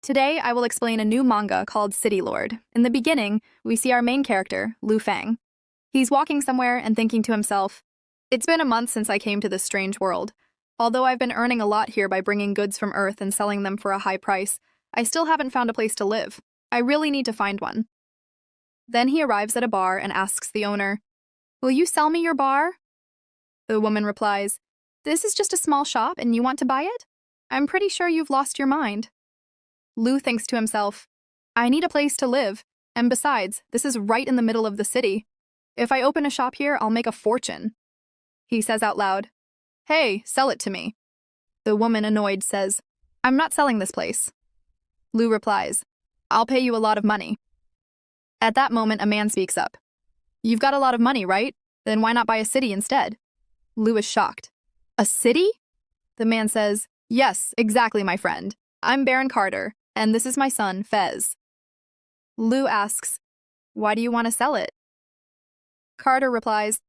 Today, I will explain a new manga called City Lord. In the beginning, we see our main character, Lu Feng. He's walking somewhere and thinking to himself, "It's been a month since I came to this strange world. Although I've been earning a lot here by bringing goods from Earth and selling them for a high price, I still haven't found a place to live. I really need to find one." Then he arrives at a bar and asks the owner, "Will you sell me your bar?" The woman replies, "This is just a small shop and you want to buy it? I'm pretty sure you've lost your mind." Lu thinks to himself, "I need a place to live, and besides, this is right in the middle of the city. If I open a shop here, I'll make a fortune." He says out loud, "Hey, sell it to me." The woman, annoyed, says, "I'm not selling this place." Lu replies, "I'll pay you a lot of money." At that moment, a man speaks up. "You've got a lot of money, right? Then why not buy a city instead?" Lu is shocked. "A city?" The man says, "Yes, exactly, my friend. I'm Baron Carter, and this is my son, Fez." Lu asks, "Why do you want to sell it?" Carter replies,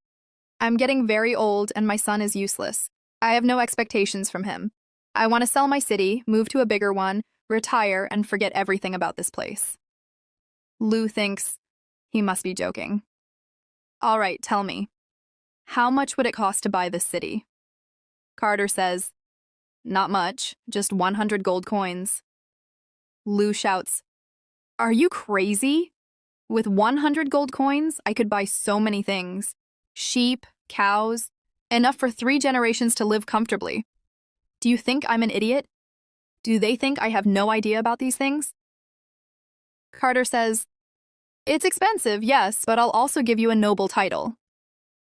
"I'm getting very old and my son is useless. I have no expectations from him. I want to sell my city, move to a bigger one, retire, and forget everything about this place." Lu thinks, he must be joking. "All right, tell me. How much would it cost to buy this city?" Carter says, "Not much, just 100 gold coins." Lu shouts, "Are you crazy? With 100 gold coins, I could buy so many things. Sheep, cows, enough for 3 generations to live comfortably. Do you think I'm an idiot? Do they think I have no idea about these things?" Carter says, "It's expensive, yes, but I'll also give you a noble title."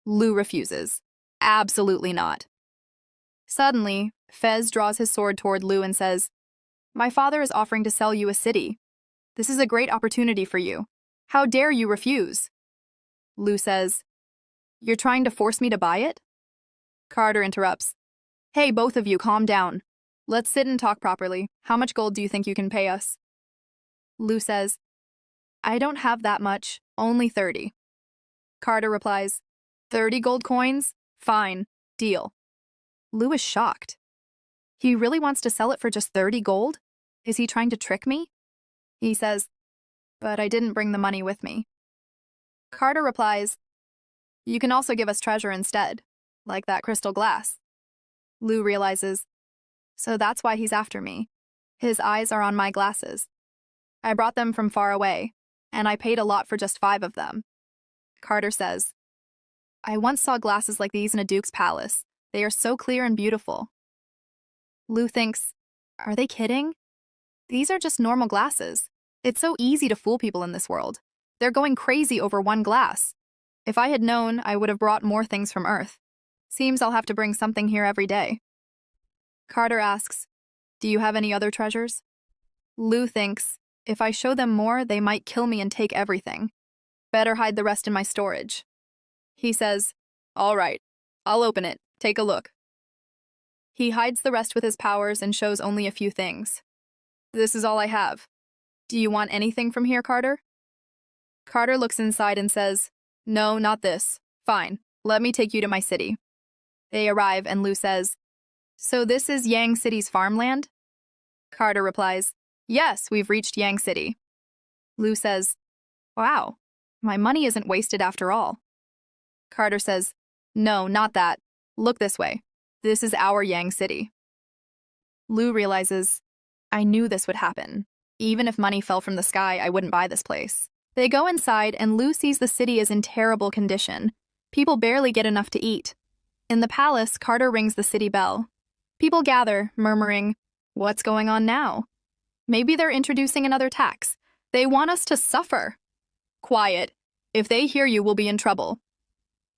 Lu refuses. "Absolutely not." Suddenly, Fez draws his sword toward Lu and says, "My father is offering to sell you a city. This is a great opportunity for you. How dare you refuse?" Lu says, "You're trying to force me to buy it?" Carter interrupts, "Hey, both of you, calm down. Let's sit and talk properly. How much gold do you think you can pay us?" Lu says, "I don't have that much, only 30. Carter replies, 30 gold coins? Fine, deal." Lu is shocked. He really wants to sell it for just 30 gold? Is he trying to trick me? He says, "But I didn't bring the money with me." Carter replies, "You can also give us treasure instead, like that crystal glass." Lu realizes, so that's why he's after me. His eyes are on my glasses. I brought them from far away, and I paid a lot for just 5 of them. Carter says, "I once saw glasses like these in a duke's palace. They are so clear and beautiful." Lu thinks, are they kidding? These are just normal glasses. It's so easy to fool people in this world. They're going crazy over one glass. If I had known, I would have brought more things from Earth. Seems I'll have to bring something here every day. Carter asks, "Do you have any other treasures?" Lu thinks, if I show them more, they might kill me and take everything. Better hide the rest in my storage. He says, "All right, I'll open it. Take a look." He hides the rest with his powers and shows only a few things. "This is all I have. Do you want anything from here, Carter?" Carter looks inside and says, "No, not this. Fine, let me take you to my city." They arrive and Lu says, "So this is Yang City's farmland?" Carter replies, "Yes, we've reached Yang City." Lu says, "Wow, my money isn't wasted after all." Carter says, "No, not that. Look this way. This is our Yang City." Lu realizes, I knew this would happen. Even if money fell from the sky, I wouldn't buy this place. They go inside and Lu sees the city is in terrible condition. People barely get enough to eat. In the palace, Carter rings the city bell. People gather, murmuring, "What's going on now? Maybe they're introducing another tax. They want us to suffer." "Quiet. If they hear you, we'll be in trouble."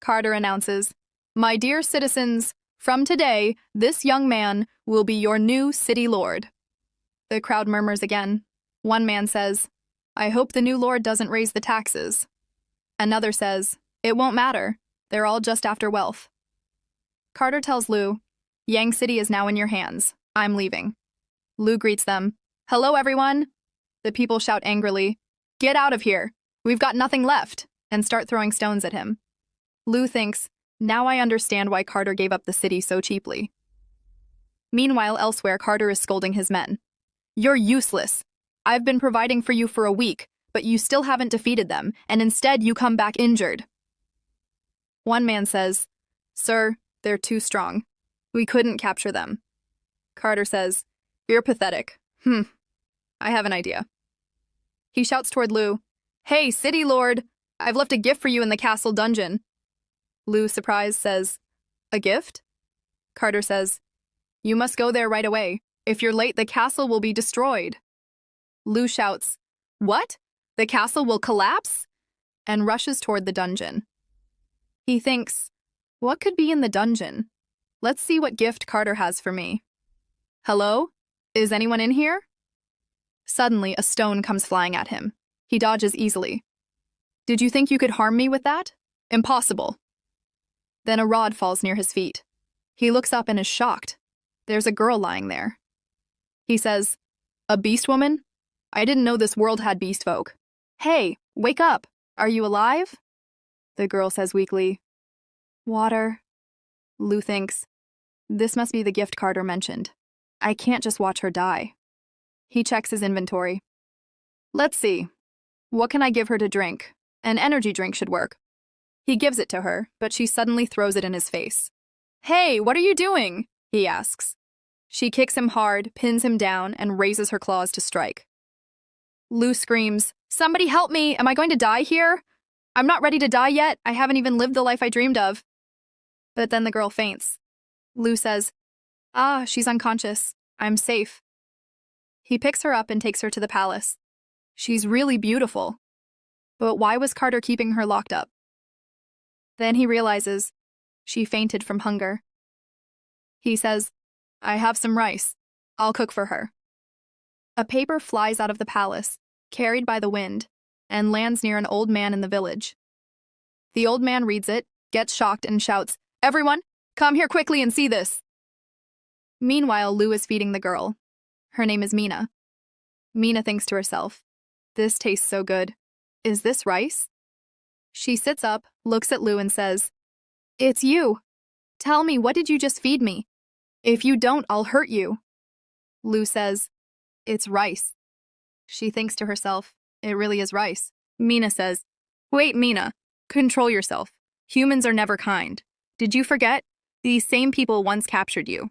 Carter announces, "My dear citizens, from today, this young man will be your new city lord." The crowd murmurs again. One man says, "I hope the new lord doesn't raise the taxes." Another says, "It won't matter. They're all just after wealth." Carter tells Lu, "Yang City is now in your hands. I'm leaving." Lu greets them. "Hello, everyone." The people shout angrily, "Get out of here. We've got nothing left," and start throwing stones at him. Lu thinks, now I understand why Carter gave up the city so cheaply. Meanwhile, elsewhere, Carter is scolding his men. "You're useless. I've been providing for you for a week, but you still haven't defeated them, and instead you come back injured. One man says, Sir, they're too strong. We couldn't capture them. Carter says, You're pathetic. I have an idea. He shouts toward Lu, Hey, City Lord, I've left a gift for you in the castle dungeon. Lu, surprised, says, A gift? Carter says, You must go there right away. If you're late, the castle will be destroyed. Lu shouts, What? The castle will collapse? And rushes toward the dungeon. He thinks, What could be in the dungeon? Let's see what gift Carter has for me. Hello? Is anyone in here? Suddenly, a stone comes flying at him. He dodges easily. Did you think you could harm me with that? Impossible. Then a rod falls near his feet. He looks up and is shocked. There's a girl lying there. He says, A beast woman? I didn't know this world had beast folk. Hey, wake up. Are you alive? The girl says weakly, Water. Lu thinks, This must be the gift Carter mentioned. I can't just watch her die. He checks his inventory. Let's see. What can I give her to drink? An energy drink should work. He gives it to her, but she suddenly throws it in his face. Hey, what are you doing? He asks. She kicks him hard, pins him down, and raises her claws to strike. Lu screams, Somebody help me! Am I going to die here? I'm not ready to die yet. I haven't even lived the life I dreamed of. But then the girl faints. Lu says, She's unconscious. I'm safe. He picks her up and takes her to the palace. She's really beautiful. But why was Carter keeping her locked up? Then he realizes she fainted from hunger. He says, I have some rice. I'll cook for her. A paper flies out of the palace, carried by the wind, and lands near an old man in the village. The old man reads it, gets shocked, and shouts, Everyone, come here quickly and see this. Meanwhile, Lu is feeding the girl. Her name is Mina. Mina thinks to herself, This tastes so good. Is this rice? She sits up, looks at Lu, and says, It's you. Tell me, what did you just feed me? If you don't, I'll hurt you. Lu says, It's rice. She thinks to herself, It really is rice. Mina says, Wait, Mina, control yourself. Humans are never kind. Did you forget? These same people once captured you.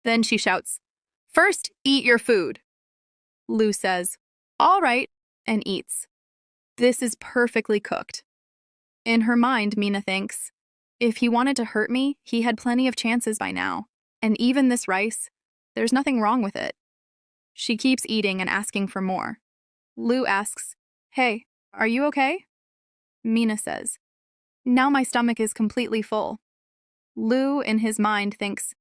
Then she shouts, First, eat your food. Lu says, All right, and eats. This is perfectly cooked. In her mind, Mina thinks, If he wanted to hurt me, he had plenty of chances by now. And even this rice, there's nothing wrong with it. She keeps eating and asking for more. Lu asks, Hey, are you okay? Mina says, Now my stomach is completely full. Lu, in his mind, thinks,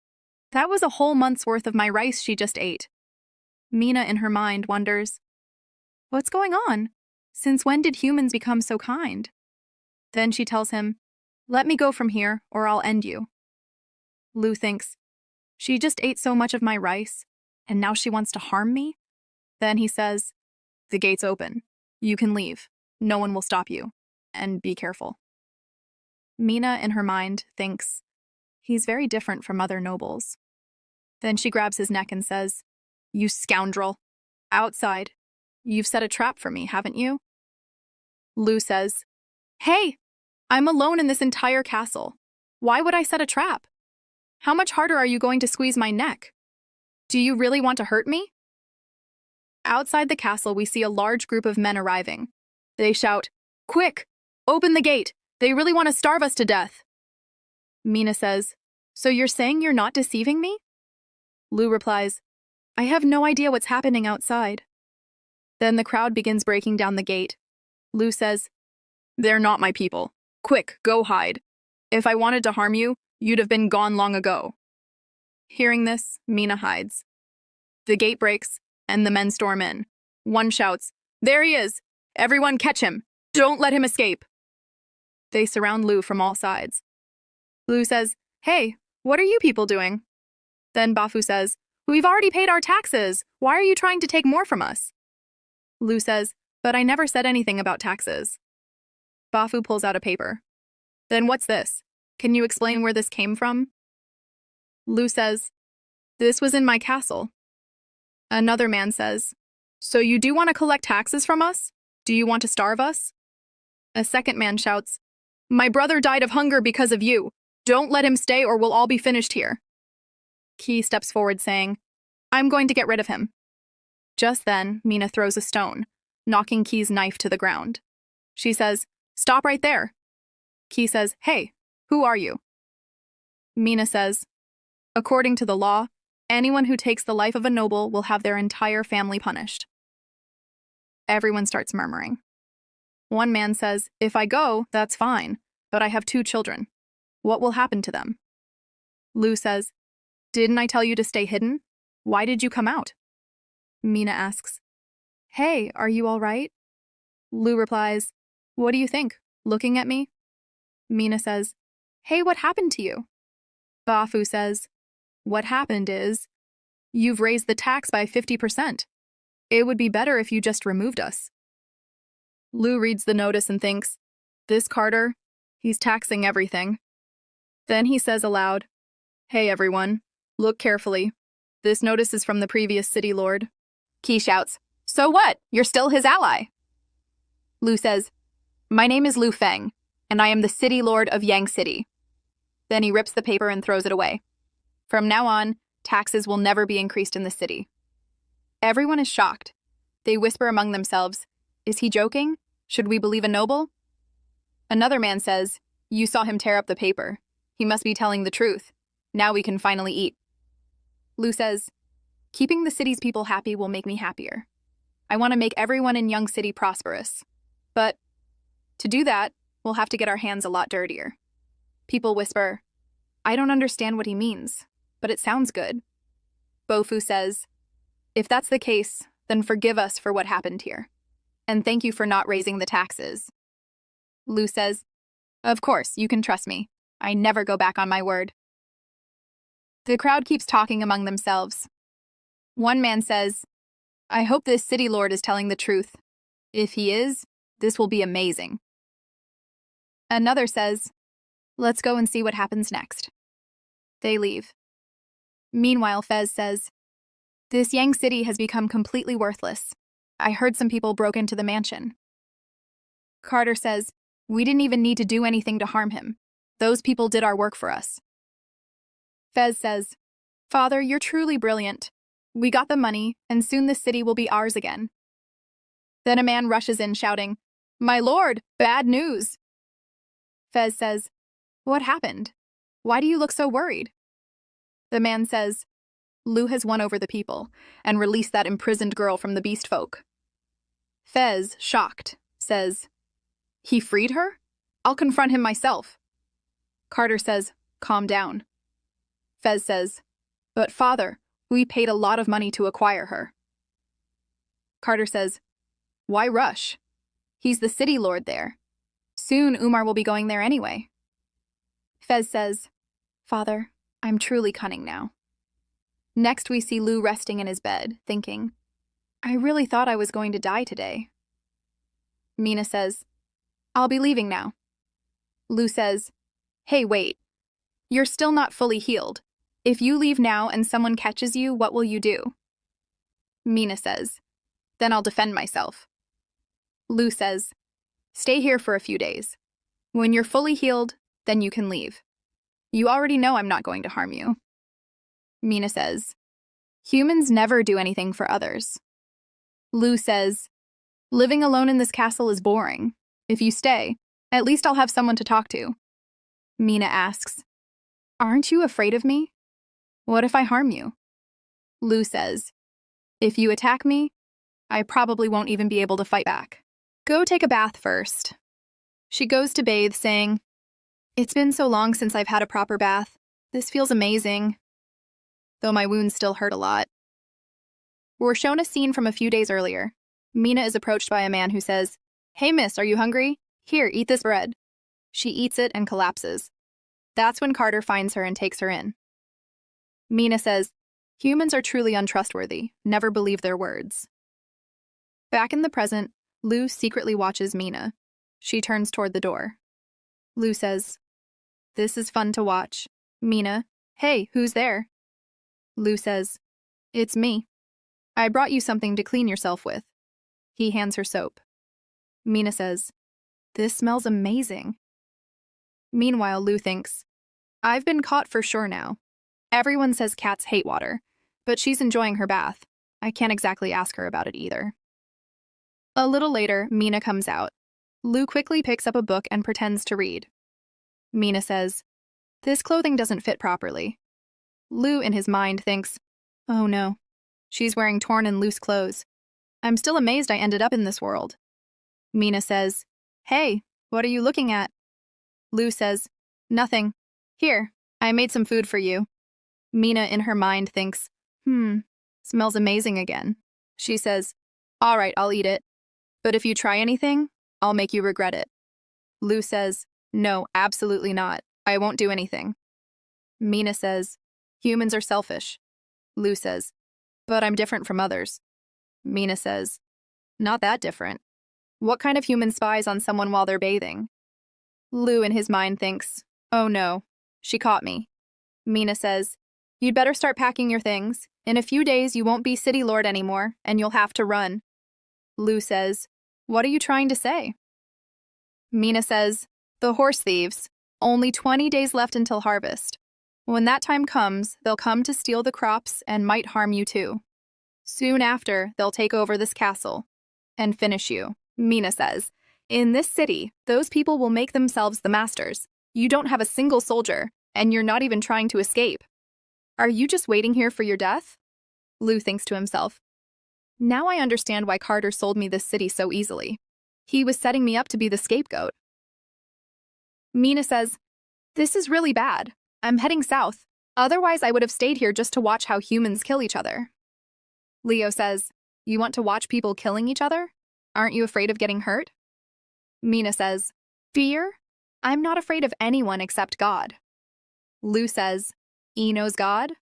That was a whole month's worth of my rice she just ate. Mina, in her mind, wonders, What's going on? Since when did humans become so kind? Then she tells him, Let me go from here, or I'll end you. Lu thinks, She just ate so much of my rice, and now she wants to harm me? Then he says, The gate's open. You can leave. No one will stop you. And be careful. Mina, in her mind, thinks, He's very different from other nobles. Then she grabs his neck and says, You scoundrel. Outside. You've set a trap for me, haven't you? Lu says, Hey, I'm alone in this entire castle. Why would I set a trap? How much harder are you going to squeeze my neck? Do you really want to hurt me? Outside the castle, we see a large group of men arriving. They shout, Quick! Open the gate! They really want to starve us to death. Mina says, So you're saying you're not deceiving me? Lu replies, I have no idea what's happening outside. Then the crowd begins breaking down the gate. Lu says, They're not my people. Quick, go hide. If I wanted to harm you, you'd have been gone long ago. Hearing this, Mina hides. The gate breaks, and the men storm in. One shouts, There he is! Everyone catch him! Don't let him escape! They surround Lu from all sides. Lu says, Hey, what are you people doing? Then Bafu says, We've already paid our taxes. Why are you trying to take more from us? Lu says, But I never said anything about taxes. Bafu pulls out a paper. Then what's this? Can you explain where this came from? Lu says, This was in my castle. Another man says, So you do want to collect taxes from us? Do you want to starve us? A second man shouts, My brother died of hunger because of you. Don't let him stay or we'll all be finished here. Key steps forward saying, I'm going to get rid of him. Just then, Mina throws a stone, knocking Key's knife to the ground. She says, Stop right there. Key says, Hey, who are you? Mina says, According to the law, anyone who takes the life of a noble will have their entire family punished. Everyone starts murmuring. One man says, If I go, that's fine, but I have 2 children. What will happen to them? Lu says, Didn't I tell you to stay hidden? Why did you come out? Mina asks, Hey, are you all right? Lu replies, What do you think? Looking at me? Mina says, Hey, what happened to you? Bafu says, What happened is, you've raised the tax by 50%. It would be better if you just removed us. Lu reads the notice and thinks, This Carter, he's taxing everything. Then he says aloud, Hey everyone, look carefully. This notice is from the previous city lord. Key shouts, So what? You're still his ally. Lu says, My name is Lu Feng, and I am the city lord of Yang City. Then he rips the paper and throws it away. From now on, taxes will never be increased in the city. Everyone is shocked. They whisper among themselves, Is he joking? Should we believe a noble? Another man says, You saw him tear up the paper. He must be telling the truth. Now we can finally eat. Lu says, Keeping the city's people happy will make me happier. I want to make everyone in Young City prosperous. But to do that, we'll have to get our hands a lot dirtier. People whisper, I don't understand what he means, but it sounds good. Bofu says, If that's the case, then forgive us for what happened here. And thank you for not raising the taxes. Lu says, Of course, you can trust me. I never go back on my word. The crowd keeps talking among themselves. One man says, I hope this city lord is telling the truth. If he is, this will be amazing. Another says, Let's go and see what happens next. They leave. Meanwhile, Fez says, This Yang City has become completely worthless. I heard some people broke into the mansion. Carter says, We didn't even need to do anything to harm him. Those people did our work for us. Fez says, Father, you're truly brilliant. We got the money, and soon this city will be ours again. Then a man rushes in shouting, My lord, bad news. Fez says, What happened? Why do you look so worried? The man says, Lu has won over the people and released that imprisoned girl from the beast folk. Fez, shocked, says, He freed her? I'll confront him myself. Carter says, Calm down. Fez says, But father, we paid a lot of money to acquire her. Carter says, Why rush? He's the city lord there. Soon Umar will be going there anyway. Fez says, Father, I'm truly cunning now. Next we see Lu resting in his bed, thinking, I really thought I was going to die today. Mina says, I'll be leaving now. Lu says, Hey, wait. You're still not fully healed. If you leave now and someone catches you, what will you do? Mina says, Then I'll defend myself. Lu says, Stay here for a few days. When you're fully healed, then you can leave. You already know I'm not going to harm you. Mina says, Humans never do anything for others. Lu says, Living alone in this castle is boring. If you stay, at least I'll have someone to talk to. Mina asks, Aren't you afraid of me? What if I harm you? Lu says, If you attack me, I probably won't even be able to fight back. Go take a bath first. She goes to bathe, saying, It's been so long since I've had a proper bath. This feels amazing. Though my wounds still hurt a lot. We're shown a scene from a few days earlier. Mina is approached by a man who says, Hey miss, are you hungry? Here, eat this bread. She eats it and collapses. That's when Carter finds her and takes her in. Mina says, Humans are truly untrustworthy. Never believe their words. Back in the present, Lu secretly watches Mina. She turns toward the door. Lu says, This is fun to watch. Mina, hey, who's there? Lu says, It's me. I brought you something to clean yourself with. He hands her soap. Mina says, this smells amazing. Meanwhile, Lu thinks, I've been caught for sure now. Everyone says cats hate water, but she's enjoying her bath. I can't exactly ask her about it either. A little later, Mina comes out. Lu quickly picks up a book and pretends to read. Mina says, this clothing doesn't fit properly. Lu, in his mind, thinks, oh no, she's wearing torn and loose clothes. I'm still amazed I ended up in this world. Mina says, hey, what are you looking at? Lu says, nothing. Here, I made some food for you. Mina, in her mind, thinks, smells amazing again. She says, all right, I'll eat it. But if you try anything, I'll make you regret it. Lu says, no, absolutely not. I won't do anything. Mina says, humans are selfish. Lu says, but I'm different from others. Mina says, not that different. What kind of human spies on someone while they're bathing? Lu, in his mind, thinks, oh no, she caught me. Mina says, you'd better start packing your things. In a few days, you won't be city lord anymore, and you'll have to run. Lu says, what are you trying to say? Mina says, the horse thieves. Only 20 days left until harvest. When that time comes, they'll come to steal the crops and might harm you too. Soon after, they'll take over this castle and finish you. Mina says, in this city, those people will make themselves the masters. You don't have a single soldier, and you're not even trying to escape. Are you just waiting here for your death? Lu thinks to himself, now I understand why Carter sold me this city so easily. He was setting me up to be the scapegoat. Mina says, this is really bad. I'm heading south. Otherwise, I would have stayed here just to watch how humans kill each other. Leo says, you want to watch people killing each other? Aren't you afraid of getting hurt? Mina says, fear? I'm not afraid of anyone except God. Lu says, Eno's God?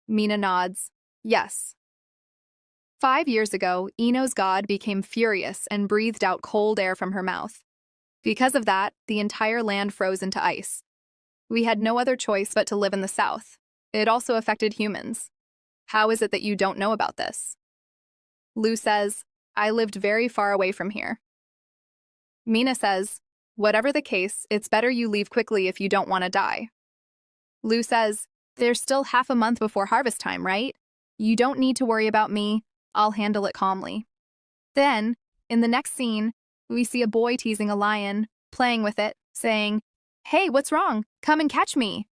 Mina nods, yes. 5 years ago, Eno's god became furious and breathed out cold air from her mouth. Because of that, the entire land froze into ice. We had no other choice but to live in the south. It also affected humans. How is it that you don't know about this? Lu says, I lived very far away from here. Mina says, whatever the case, it's better you leave quickly if you don't want to die. Lu says, there's still half a month before harvest time, right? You don't need to worry about me. I'll handle it calmly. Then, in the next scene, we see a boy teasing a lion, playing with it, saying, hey, what's wrong? Come and catch me.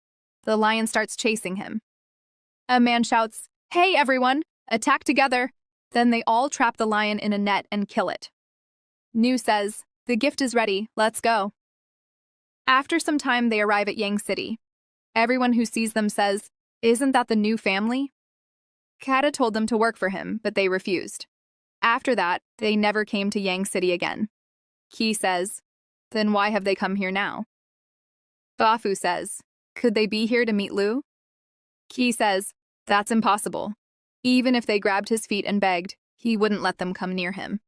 The lion starts chasing him. A man shouts, hey, everyone, attack together. Then they all trap the lion in a net and kill it. Nu says, the gift is ready, let's go. After some time, they arrive at Yang City. Everyone who sees them says, isn't that the new family? Kata told them to work for him, but they refused. After that, they never came to Yang City again. Ki says, then why have they come here now? Bafu says, could they be here to meet Lu? Ki says, that's impossible. Even if they grabbed his feet and begged, he wouldn't let them come near him.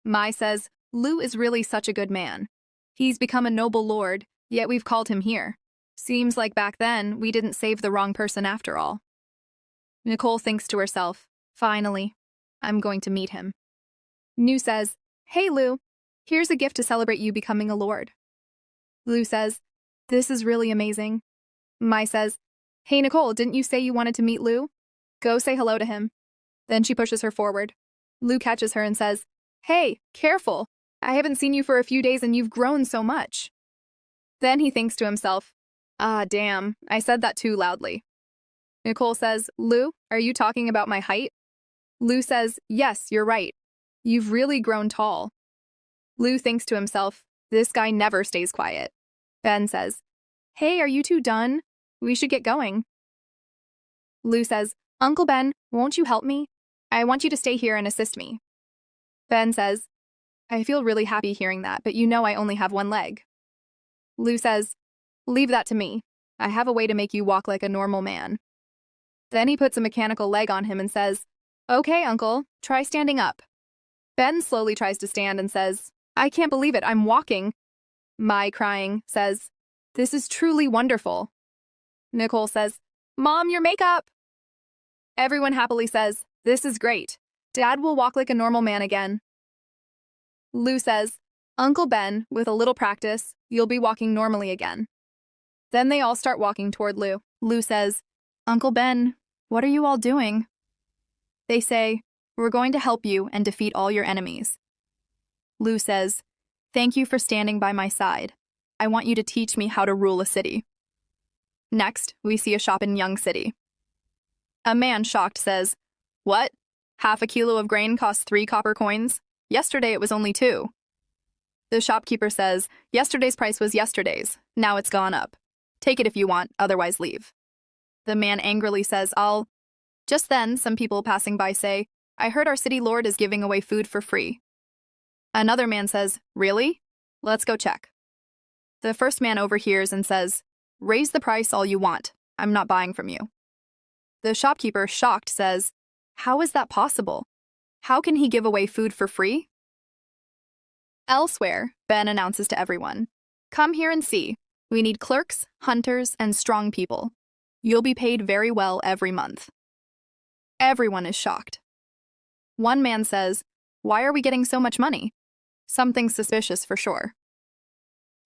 Mai says, Lu is really such a good man. He's become a noble lord, yet we've called him here. Seems like back then, we didn't save the wrong person after all. Nicole thinks to herself, finally, I'm going to meet him. Nu says, hey Lu, here's a gift to celebrate you becoming a lord. Lu says, this is really amazing. Mai says, hey Nicole, didn't you say you wanted to meet Lu? Go say hello to him. Then she pushes her forward. Lu catches her and says, hey, careful. I haven't seen you for a few days and you've grown so much. Then he thinks to himself, ah, damn, I said that too loudly. Nicole says, Lu, are you talking about my height? Lu says, yes, you're right. You've really grown tall. Lu thinks to himself, this guy never stays quiet. Ben says, hey, are you two done? We should get going. Lu says, Uncle Ben, won't you help me? I want you to stay here and assist me. Ben says, I feel really happy hearing that, but you know I only have one leg. Lu says, leave that to me. I have a way to make you walk like a normal man. Then he puts a mechanical leg on him and says, okay, Uncle, try standing up. Ben slowly tries to stand and says, I can't believe it, I'm walking. Mai, crying, says, this is truly wonderful. Nicole says, Mom, your makeup. Everyone happily says, This is great. Dad will walk like a normal man again. Lu says, Uncle Ben, with a little practice, you'll be walking normally again. Then they all start walking toward Lu. Lu says, Uncle Ben, what are you all doing? They say, we're going to help you and defeat all your enemies. Lu says, thank you for standing by my side. I want you to teach me how to rule a city. Next, we see a shop in Young City. A man, shocked, says, what? Half a kilo of grain costs 3 copper coins? Yesterday it was only 2. The shopkeeper says, yesterday's price was yesterday's. Now it's gone up. Take it if you want, otherwise leave. The man angrily says, I'll... Just then, some people passing by say, I heard our city lord is giving away food for free. Another man says, really? Let's go check. The first man overhears and says, raise the price all you want. I'm not buying from you. The shopkeeper, shocked, says, how is that possible? How can he give away food for free? Elsewhere, Ben announces to everyone, come here and see. We need clerks, hunters, and strong people. You'll be paid very well every month. Everyone is shocked. One man says, why are we getting so much money? Something suspicious for sure.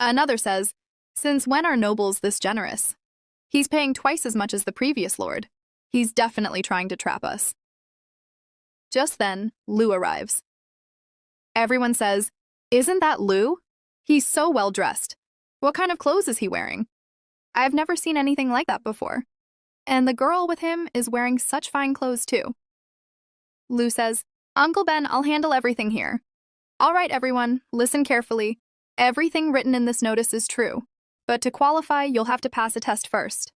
Another says, since when are nobles this generous? He's paying twice as much as the previous lord. He's definitely trying to trap us. Just then, Lu arrives. Everyone says, isn't that Lu? He's so well dressed. What kind of clothes is he wearing? I've never seen anything like that before. And the girl with him is wearing such fine clothes too. Lu says, Uncle Ben, I'll handle everything here. All right, everyone, listen carefully. Everything written in this notice is true. But to qualify, you'll have to pass a test first.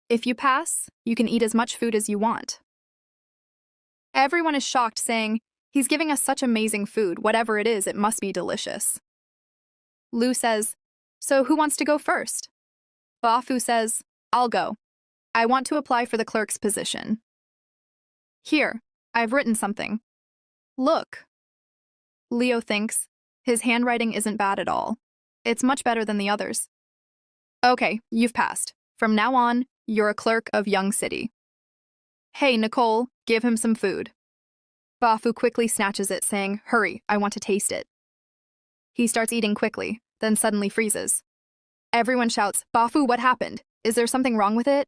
If you pass, you can eat as much food as you want. Everyone is shocked, saying, he's giving us such amazing food. Whatever it is, it must be delicious. Lu says, so who wants to go first? Bafu says, I'll go. I want to apply for the clerk's position. Here, I've written something. Look. Leo thinks, his handwriting isn't bad at all. It's much better than the others. Okay, you've passed. From now on, you're a clerk of Young City. Hey, Nicole, give him some food. Bafu quickly snatches it, saying, hurry, I want to taste it. He starts eating quickly, then suddenly freezes. Everyone shouts, Bafu, what happened? Is there something wrong with it?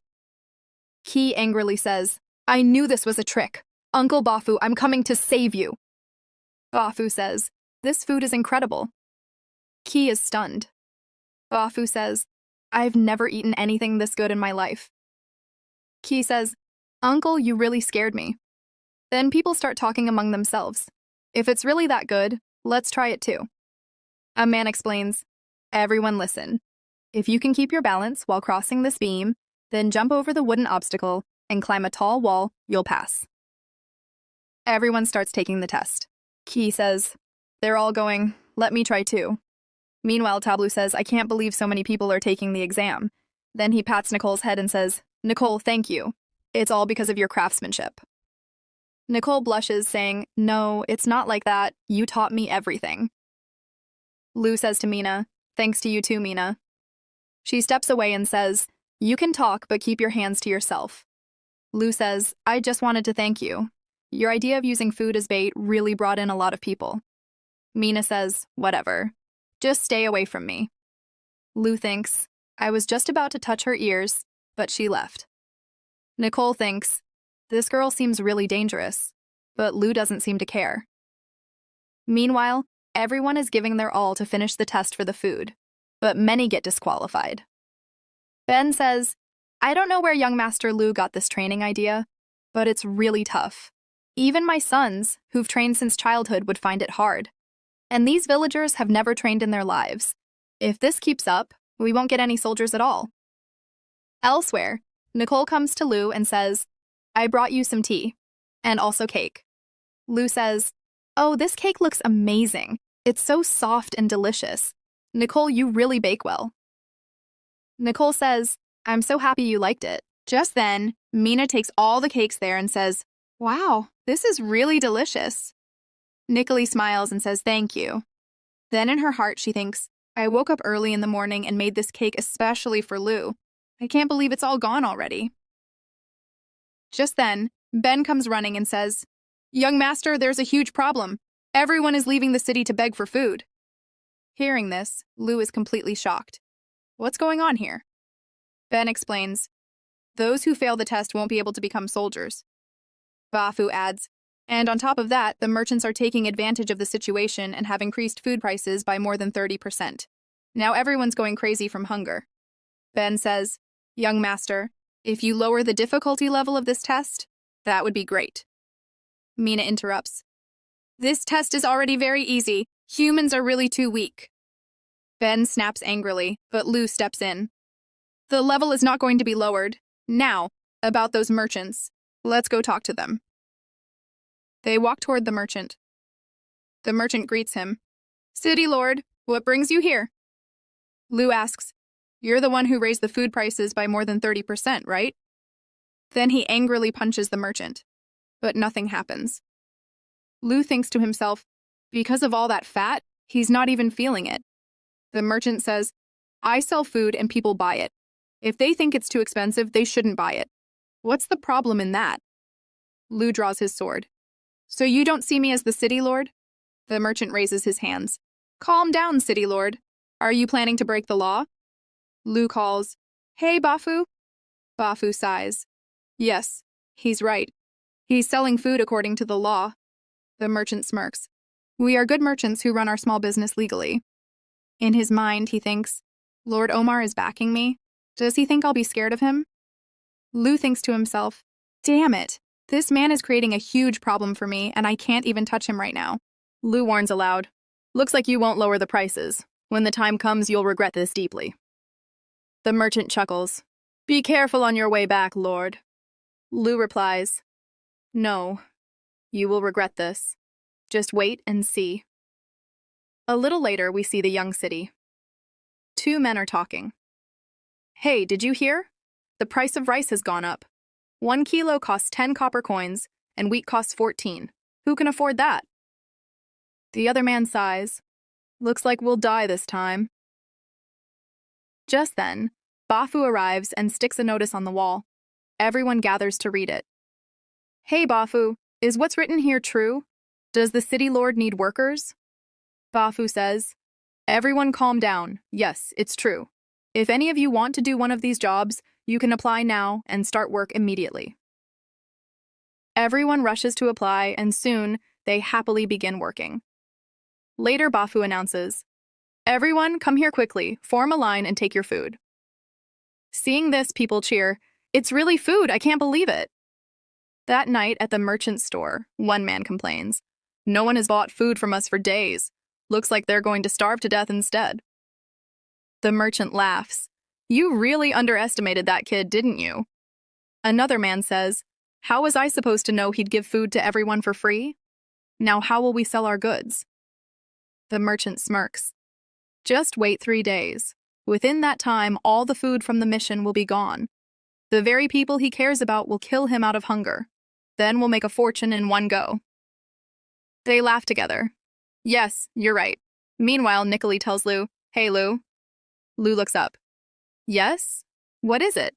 Ki angrily says, I knew this was a trick. Uncle Bafu, I'm coming to save you. Bafu says, this food is incredible. Ki is stunned. Bafu says, I've never eaten anything this good in my life. Ki says, Uncle, you really scared me. Then people start talking among themselves. If it's really that good, let's try it too. A man explains, everyone listen. If you can keep your balance while crossing this beam, then jump over the wooden obstacle and climb a tall wall, you'll pass. Everyone starts taking the test. Ki says, they're all going, let me try too. Meanwhile, Tablu says, I can't believe so many people are taking the exam. Then he pats Nicole's head and says, Nicole, thank you. It's all because of your craftsmanship. Nicole blushes, saying, no, it's not like that. You taught me everything. Lu says to Mina, thanks to you too, Mina. She steps away and says, you can talk, but keep your hands to yourself. Lu says, I just wanted to thank you. Your idea of using food as bait really brought in a lot of people. Mina says, whatever. Just stay away from me. Lu thinks, I was just about to touch her ears, but she left. Nicole thinks, this girl seems really dangerous, but Lu doesn't seem to care. Meanwhile, everyone is giving their all to finish the test for the food, but many get disqualified. Ben says, I don't know where young Master Lu got this training idea, but it's really tough. Even my sons, who've trained since childhood, would find it hard. And these villagers have never trained in their lives. If this keeps up, we won't get any soldiers at all. Elsewhere, Nicole comes to Lu and says, I brought you some tea, and also cake. Lu says, oh, this cake looks amazing. It's so soft and delicious. Nicole, you really bake well. Nicole says, I'm so happy you liked it. Just then, Mina takes all the cakes there and says, wow, this is really delicious. Nicole smiles and says, thank you. Then in her heart, she thinks, I woke up early in the morning and made this cake especially for Lu. I can't believe it's all gone already. Just then, Ben comes running and says, Young master, there's a huge problem. Everyone is leaving the city to beg for food. Hearing this, Lu is completely shocked. What's going on here? Ben explains, those who fail the test won't be able to become soldiers. Bafu adds, and on top of that, the merchants are taking advantage of the situation and have increased food prices by more than 30%. Now everyone's going crazy from hunger. Ben says, young master, if you lower the difficulty level of this test, that would be great. Mina interrupts. This test is already very easy. Humans are really too weak. Ben snaps angrily, but Lu steps in. The level is not going to be lowered. Now, about those merchants. Let's go talk to them. They walk toward the merchant. The merchant greets him. City Lord, what brings you here? Lu asks, you're the one who raised the food prices by more than 30%, right? Then he angrily punches the merchant. But nothing happens. Lu thinks to himself, because of all that fat, he's not even feeling it. The merchant says, I sell food and people buy it. If they think it's too expensive, they shouldn't buy it. What's the problem in that? Lu draws his sword. So you don't see me as the city lord? The merchant raises his hands. Calm down, city lord. Are you planning to break the law? Lu calls, Hey, Bafu. Bafu sighs. Yes, he's right. He's selling food according to the law. The merchant smirks. We are good merchants who run our small business legally. In his mind, he thinks, Lord Omar is backing me. Does he think I'll be scared of him? Lu thinks to himself, damn it. This man is creating a huge problem for me, and I can't even touch him right now. Lu warns aloud. Looks like you won't lower the prices. When the time comes, you'll regret this deeply. The merchant chuckles. Be careful on your way back, Lord. Lu replies, No, you will regret this. Just wait and see. A little later, we see the young city. Two men are talking. Hey, did you hear? The price of rice has gone up. 1 kilo costs 10 copper coins, and wheat costs 14. Who can afford that? The other man sighs. Looks like we'll die this time. Just then, Bafu arrives and sticks a notice on the wall. Everyone gathers to read it. Hey, Bafu, is what's written here true? Does the city lord need workers? Bafu says, Everyone calm down. Yes, it's true. If any of you want to do one of these jobs, you can apply now and start work immediately. Everyone rushes to apply, and soon they happily begin working. Later, Bafu announces, Everyone, come here quickly, form a line and take your food. Seeing this, people cheer, It's really food, I can't believe it. That night at the merchant's store, one man complains, No one has bought food from us for days. Looks like they're going to starve to death instead. The merchant laughs. You really underestimated that kid, didn't you? Another man says, How was I supposed to know he'd give food to everyone for free? Now how will we sell our goods? The merchant smirks. Just wait 3 days. Within that time, all the food from the mission will be gone. The very people he cares about will kill him out of hunger. Then we'll make a fortune in one go. They laugh together. Yes, you're right. Meanwhile, Nicoli tells Lu, Hey, Lu. Lu looks up. Yes? What is it?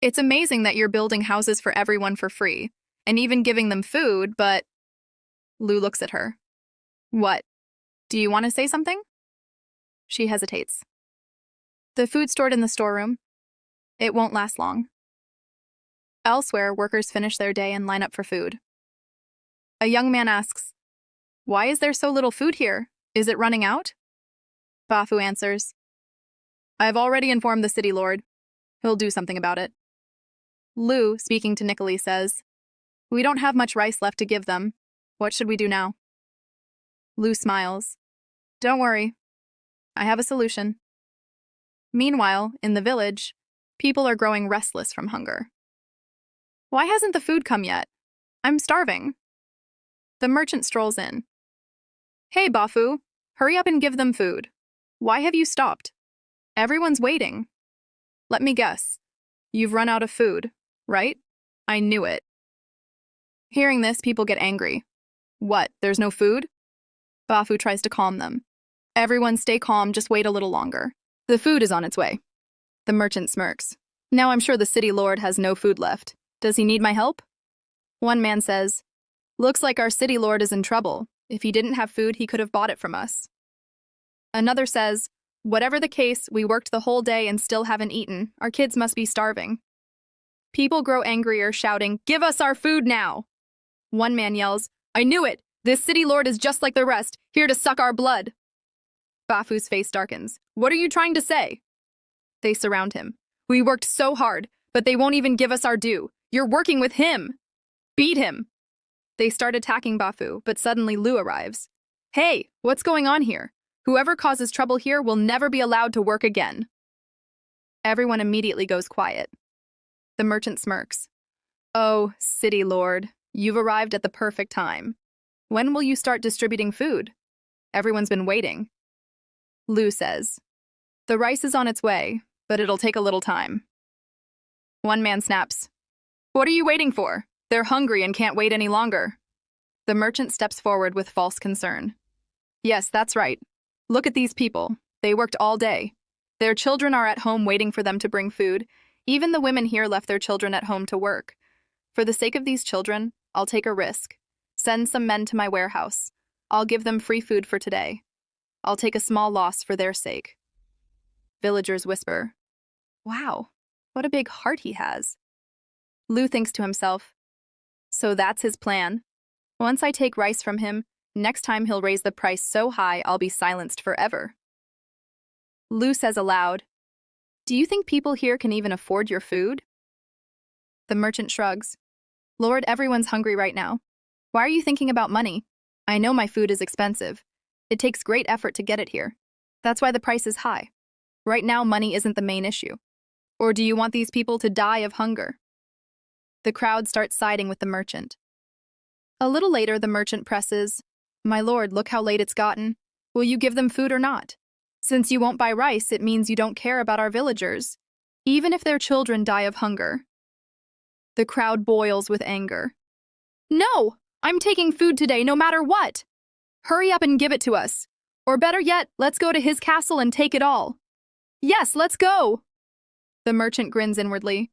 It's amazing that you're building houses for everyone for free, and even giving them food, but... Lu looks at her. What? Do you want to say something? She hesitates. The food stored in the storeroom. It won't last long. Elsewhere, workers finish their day and line up for food. A young man asks, Why is there so little food here? Is it running out? Bafu answers, I've already informed the city lord. He'll do something about it. Lu, speaking to Nicoli, says, We don't have much rice left to give them. What should we do now? Lu smiles. Don't worry. I have a solution. Meanwhile, in the village, people are growing restless from hunger. Why hasn't the food come yet? I'm starving. The merchant strolls in. Hey, Bafu, hurry up and give them food. Why have you stopped? Everyone's waiting. Let me guess. You've run out of food, right? I knew it. Hearing this, people get angry. What, there's no food? Bafu tries to calm them. Everyone stay calm, just wait a little longer. The food is on its way. The merchant smirks. Now I'm sure the city lord has no food left. Does he need my help? One man says, Looks like our city lord is in trouble. If he didn't have food, he could have bought it from us. Another says, whatever the case, we worked the whole day and still haven't eaten. Our kids must be starving. People grow angrier, shouting, give us our food now! One man yells, I knew it! This city lord is just like the rest, here to suck our blood. Bafu's face darkens. What are you trying to say? They surround him. We worked so hard, but they won't even give us our due. You're working with him! Beat him! They start attacking Bafu, but suddenly Lu arrives. Hey, what's going on here? Whoever causes trouble here will never be allowed to work again. Everyone immediately goes quiet. The merchant smirks. Oh, city lord, you've arrived at the perfect time. When will you start distributing food? Everyone's been waiting. Lu says, the rice is on its way, but it'll take a little time. One man snaps. What are you waiting for? They're hungry and can't wait any longer. The merchant steps forward with false concern. Yes, that's right. Look at these people. They worked all day. Their children are at home waiting for them to bring food. Even the women here left their children at home to work. For the sake of these children, I'll take a risk. Send some men to my warehouse. I'll give them free food for today. I'll take a small loss for their sake. Villagers whisper, wow, what a big heart he has. Lu thinks to himself, so that's his plan. Once I take rice from him, next time he'll raise the price so high I'll be silenced forever. Lu says aloud, do you think people here can even afford your food? The merchant shrugs. Lord, everyone's hungry right now. Why are you thinking about money? I know my food is expensive. It takes great effort to get it here. That's why the price is high. Right now, money isn't the main issue. Or do you want these people to die of hunger? The crowd starts siding with the merchant. A little later, the merchant presses, my lord, look how late it's gotten. Will you give them food or not? Since you won't buy rice, it means you don't care about our villagers, even if their children die of hunger. The crowd boils with anger. No! I'm taking food today, no matter what! Hurry up and give it to us. Or better yet, let's go to his castle and take it all. Yes, let's go! The merchant grins inwardly.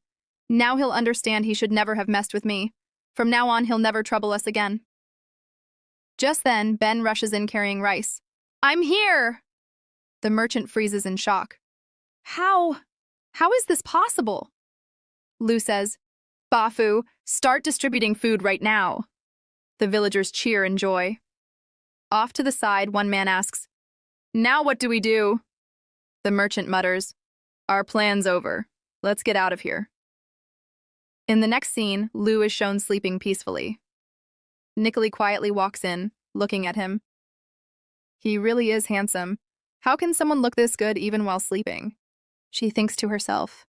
Now he'll understand he should never have messed with me. From now on, he'll never trouble us again. Just then, Ben rushes in carrying rice. I'm here! The merchant freezes in shock. How is this possible? Lu says, Bafu, start distributing food right now. The villagers cheer in joy. Off to the side, one man asks, now what do we do? The merchant mutters, our plan's over. Let's get out of here. In the next scene, Lu is shown sleeping peacefully. Nicolai quietly walks in, looking at him. He really is handsome. How can someone look this good even while sleeping? She thinks to herself,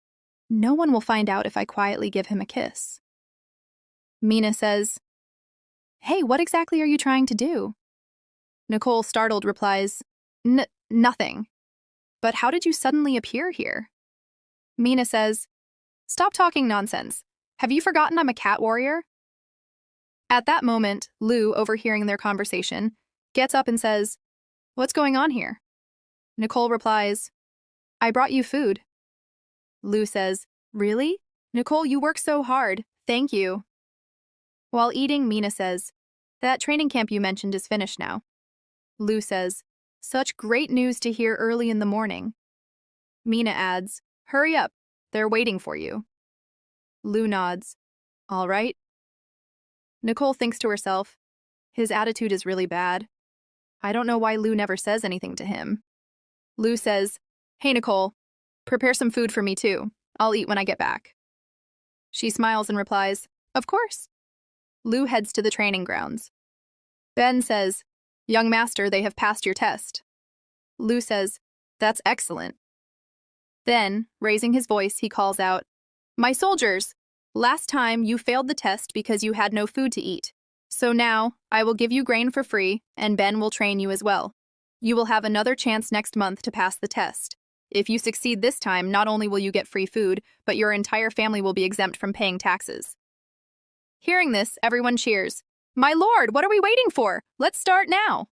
no one will find out if I quietly give him a kiss. Mina says, hey, what exactly are you trying to do? Nicole, startled, replies, nothing. But how did you suddenly appear here? Mina says, stop talking nonsense. Have you forgotten I'm a cat warrior? At that moment, Lu, overhearing their conversation, gets up and says, what's going on here? Nicole replies, I brought you food. Lu says, really? Nicole, you work so hard. Thank you. While eating, Mina says, that training camp you mentioned is finished now. Lu says, such great news to hear early in the morning. Mina adds, hurry up. They're waiting for you. Lu nods. All right. Nicole thinks to herself, his attitude is really bad. I don't know why Lu never says anything to him. Lu says, hey, Nicole, prepare some food for me too. I'll eat when I get back. She smiles and replies, of course. Lu heads to the training grounds. Ben says, young master, they have passed your test. Lu says, that's excellent. Then, raising his voice, he calls out, my soldiers, last time you failed the test because you had no food to eat. So now, I will give you grain for free, and Ben will train you as well. You will have another chance next month to pass the test. If you succeed this time, not only will you get free food, but your entire family will be exempt from paying taxes. Hearing this, everyone cheers. My lord, what are we waiting for? Let's start now.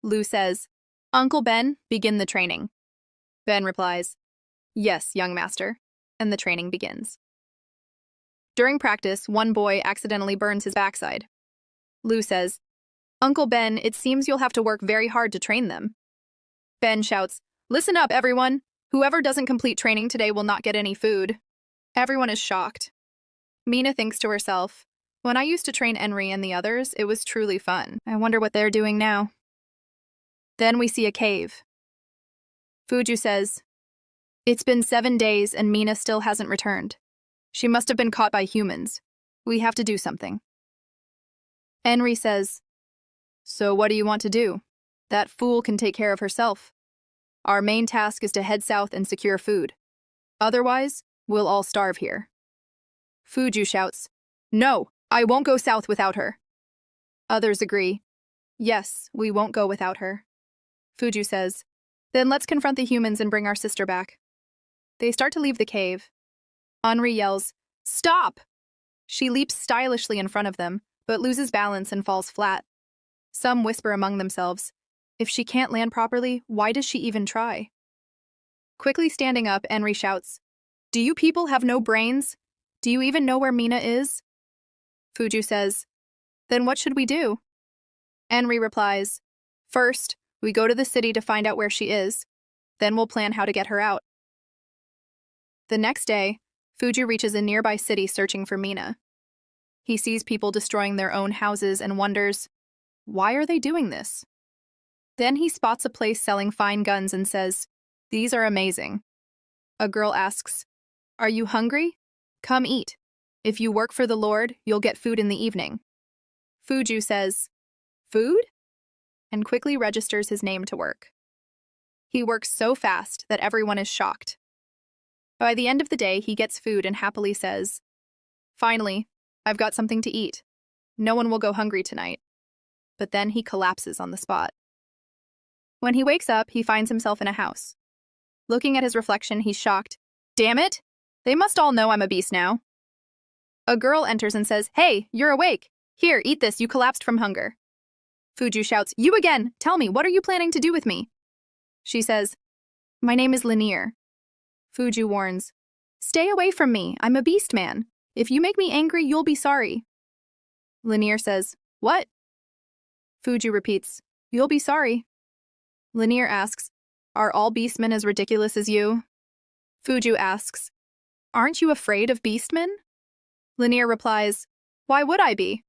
Lu says, Uncle Ben, begin the training. Ben replies, yes, young master, and the training begins. During practice, one boy accidentally burns his backside. Lu says, Uncle Ben, it seems you'll have to work very hard to train them. Ben shouts, Listen up, everyone. Whoever doesn't complete training today will not get any food. Everyone is shocked. Mina thinks to herself, when I used to train Henry and the others, it was truly fun. I wonder what they're doing now. Then we see a cave. Fuju says, It's been 7 days and Mina still hasn't returned. She must have been caught by humans. We have to do something. Henry says, So what do you want to do? That fool can take care of herself. Our main task is to head south and secure food. Otherwise, we'll all starve here. Fuju shouts, No, I won't go south without her. Others agree. Yes, we won't go without her. Fuju says, Then let's confront the humans and bring our sister back. They start to leave the cave. Henri yells, Stop! She leaps stylishly in front of them, but loses balance and falls flat. Some whisper among themselves, If she can't land properly, why does she even try? Quickly standing up, Henri shouts, Do you people have no brains? Do you even know where Mina is? Fuju says, Then what should we do? Henri replies, First, we go to the city to find out where she is. Then we'll plan how to get her out. The next day, Fuju reaches a nearby city searching for Mina. He sees people destroying their own houses and wonders, Why are they doing this? Then he spots a place selling fine guns and says, These are amazing. A girl asks, Are you hungry? Come eat. If you work for the Lord, you'll get food in the evening. Fuju says, Food? And quickly registers his name to work. He works so fast that everyone is shocked. By the end of the day, he gets food and happily says, Finally, I've got something to eat. No one will go hungry tonight. But then he collapses on the spot. When he wakes up, he finds himself in a house. Looking at his reflection, he's shocked. Damn it! They must all know I'm a beast now. A girl enters and says, Hey, you're awake. Here, eat this, you collapsed from hunger. Fuju shouts, You again! Tell me, what are you planning to do with me? She says, My name is Lanier. Fuju warns, Stay away from me, I'm a beast man. If you make me angry, you'll be sorry. Lanier says, What? Fuju repeats, You'll be sorry. Lanier asks, Are all beastmen as ridiculous as you? Fuju asks, Aren't you afraid of beastmen? Lanier replies, Why would I be?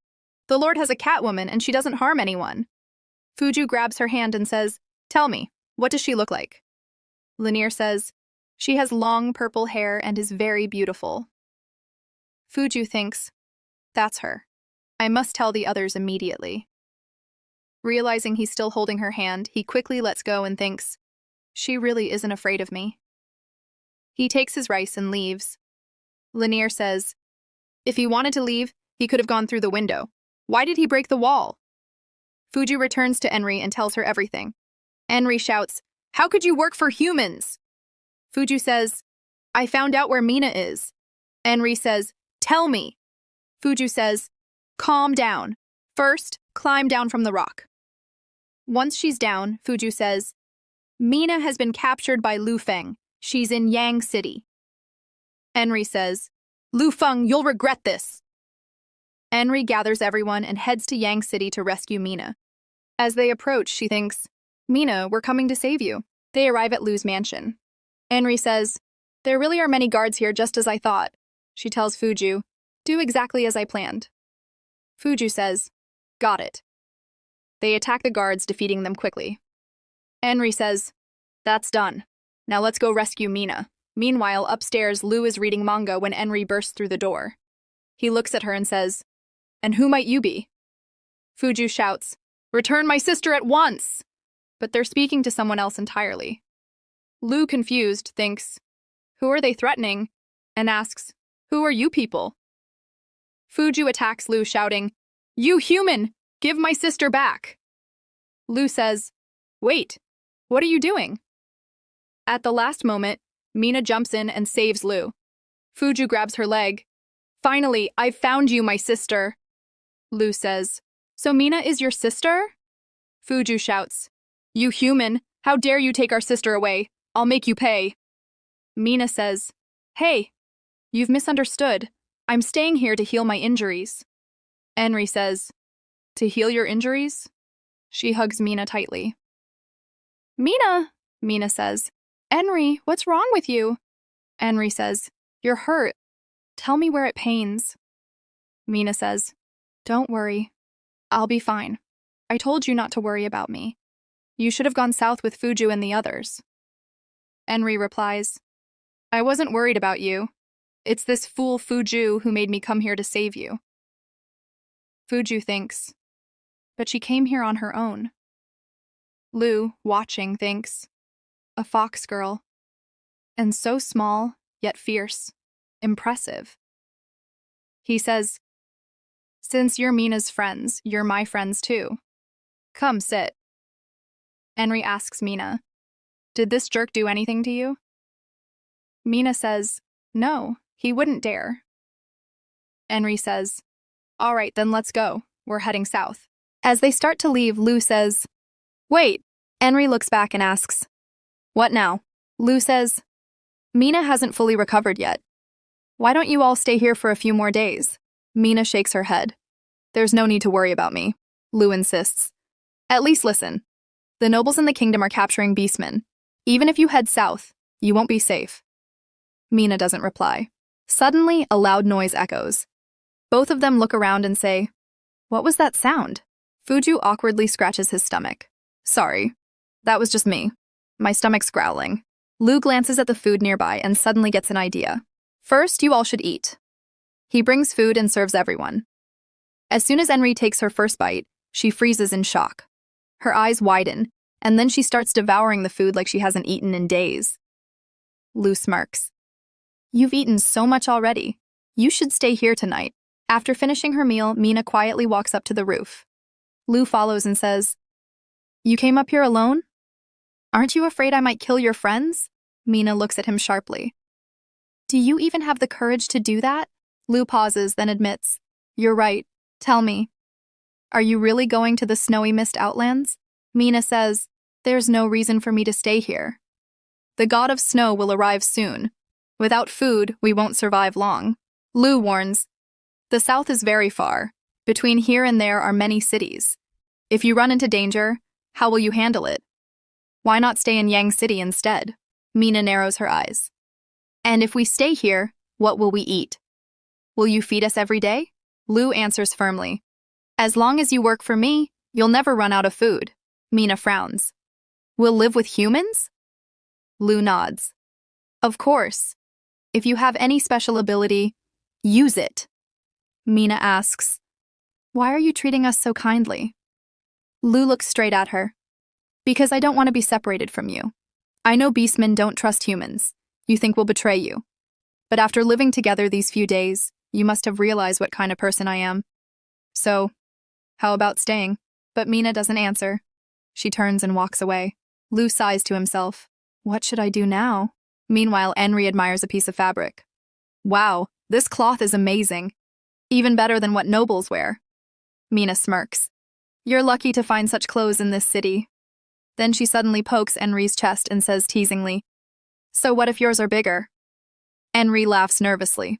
The Lord has a catwoman and she doesn't harm anyone. Fuju grabs her hand and says, Tell me, what does she look like? Lanier says, She has long purple hair and is very beautiful. Fuju thinks, That's her. I must tell the others immediately. Realizing he's still holding her hand, he quickly lets go and thinks, She really isn't afraid of me. He takes his rice and leaves. Lanier says, If he wanted to leave, he could have gone through the window. Why did he break the wall? Fuju returns to Henri and tells her everything. Henri shouts, How could you work for humans? Fuju says, I found out where Mina is. Henri says, Tell me. Fuju says, Calm down. First, climb down from the rock. Once she's down, Fuju says, Mina has been captured by Lu Feng. She's in Yang City. Henri says, Lu Feng, you'll regret this. Henri gathers everyone and heads to Yang City to rescue Mina. As they approach, she thinks, Mina, we're coming to save you. They arrive at Lu's mansion. Henri says, There really are many guards here, just as I thought. She tells Fuju, Do exactly as I planned. Fuju says, Got it. They attack the guards, defeating them quickly. Henri says, That's done. Now let's go rescue Mina. Meanwhile, upstairs, Lu is reading manga when Henri bursts through the door. He looks at her and says, And who might you be? Fuju shouts, Return my sister at once! But they're speaking to someone else entirely. Lu, confused, thinks, Who are they threatening? And asks, Who are you people? Fuju attacks Lu, shouting, You human! Give my sister back! Lu says, Wait, what are you doing? At the last moment, Mina jumps in and saves Lu. Fuju grabs her leg. Finally, I've found you, my sister. Lu says, So Mina is your sister? Fuju shouts, You human, how dare you take our sister away? I'll make you pay. Mina says, Hey, you've misunderstood. I'm staying here to heal my injuries. Henri says, To heal your injuries? She hugs Mina tightly. Mina, Mina says. Henry, what's wrong with you? Henry says, you're hurt. Tell me where it pains. Mina says, don't worry. I'll be fine. I told you not to worry about me. You should have gone south with Fuju and the others. Henry replies, I wasn't worried about you. It's this fool Fuju who made me come here to save you. Fuju thinks, but she came here on her own. Lu, watching, thinks, a fox girl. And so small, yet fierce, impressive. He says, since you're Mina's friends, you're my friends too. Come, sit. Henry asks Mina, did this jerk do anything to you? Mina says, no, he wouldn't dare. Henry says, all right, then let's go. We're heading south. As they start to leave, Lu says, wait. Henry looks back and asks, what now? Lu says, Mina hasn't fully recovered yet. Why don't you all stay here for a few more days? Mina shakes her head. There's no need to worry about me. Lu insists. At least listen. The nobles in the kingdom are capturing beastmen. Even if you head south, you won't be safe. Mina doesn't reply. Suddenly, a loud noise echoes. Both of them look around and say, what was that sound? Fuju awkwardly scratches his stomach. Sorry. That was just me. My stomach's growling. Lu glances at the food nearby and suddenly gets an idea. First, you all should eat. He brings food and serves everyone. As soon as Henry takes her first bite, she freezes in shock. Her eyes widen, and then she starts devouring the food like she hasn't eaten in days. Lu smirks. You've eaten so much already. You should stay here tonight. After finishing her meal, Mina quietly walks up to the roof. Lu follows and says, you came up here alone? Aren't you afraid I might kill your friends? Mina looks at him sharply. Do you even have the courage to do that? Lu pauses, then admits, you're right. Tell me. Are you really going to the snowy mist outlands? Mina says, there's no reason for me to stay here. The god of snow will arrive soon. Without food, we won't survive long. Lu warns, the south is very far. Between here and there are many cities. If you run into danger, how will you handle it? Why not stay in Yang City instead? Mina narrows her eyes. And if we stay here, what will we eat? Will you feed us every day? Lu answers firmly. As long as you work for me, you'll never run out of food. Mina frowns. We'll live with humans? Lu nods. Of course. If you have any special ability, use it. Mina asks, why are you treating us so kindly? Lu looks straight at her. Because I don't want to be separated from you. I know beastmen don't trust humans. You think we'll betray you. But after living together these few days, you must have realized what kind of person I am. So, how about staying? But Mina doesn't answer. She turns and walks away. Lu sighs to himself. What should I do now? Meanwhile, Henry admires a piece of fabric. Wow, this cloth is amazing. Even better than what nobles wear. Mina smirks. You're lucky to find such clothes in this city. Then she suddenly pokes Henry's chest and says teasingly, so what if yours are bigger? Henry laughs nervously.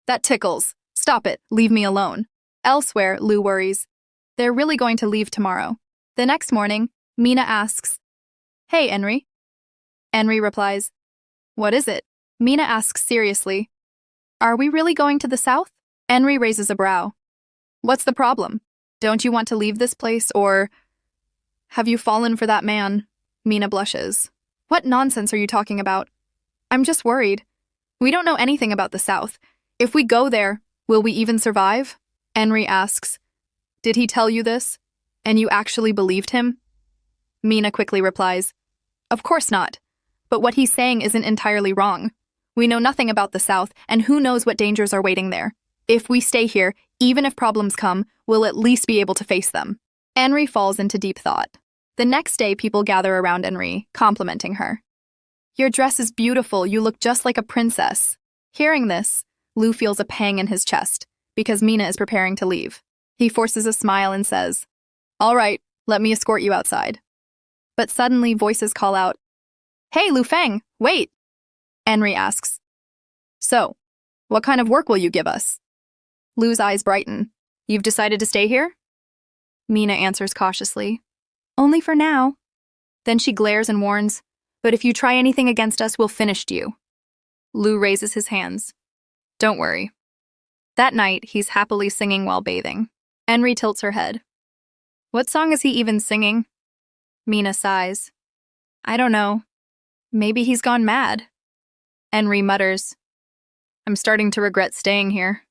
That tickles. Stop it. Leave me alone. Elsewhere, Lu worries. They're really going to leave tomorrow. The next morning, Mina asks, hey, Henry. Henry replies, what is it? Mina asks seriously, are we really going to the south? Henry raises a brow. What's the problem? Don't you want to leave this place, or have you fallen for that man? Mina blushes. What nonsense are you talking about? I'm just worried. We don't know anything about the south. If we go there, will we even survive? Henry asks, did he tell you this? And you actually believed him? Mina quickly replies, of course not. But what he's saying isn't entirely wrong. We know nothing about the south, and who knows what dangers are waiting there. If we stay here, even if problems come, we'll at least be able to face them. Henry falls into deep thought. The next day, people gather around Henry, complimenting her. Your dress is beautiful. You look just like a princess. Hearing this, Lu feels a pang in his chest, because Mina is preparing to leave. He forces a smile and says, all right, let me escort you outside. But suddenly, voices call out, hey, Lu Feng, wait! Henry asks, so, what kind of work will you give us? Lu's eyes brighten. You've decided to stay here? Mina answers cautiously. Only for now. Then she glares and warns, but if you try anything against us, we'll finish you. Lu raises his hands. Don't worry. That night, he's happily singing while bathing. Enri tilts her head. What song is he even singing? Mina sighs. I don't know. Maybe he's gone mad. Enri mutters. I'm starting to regret staying here.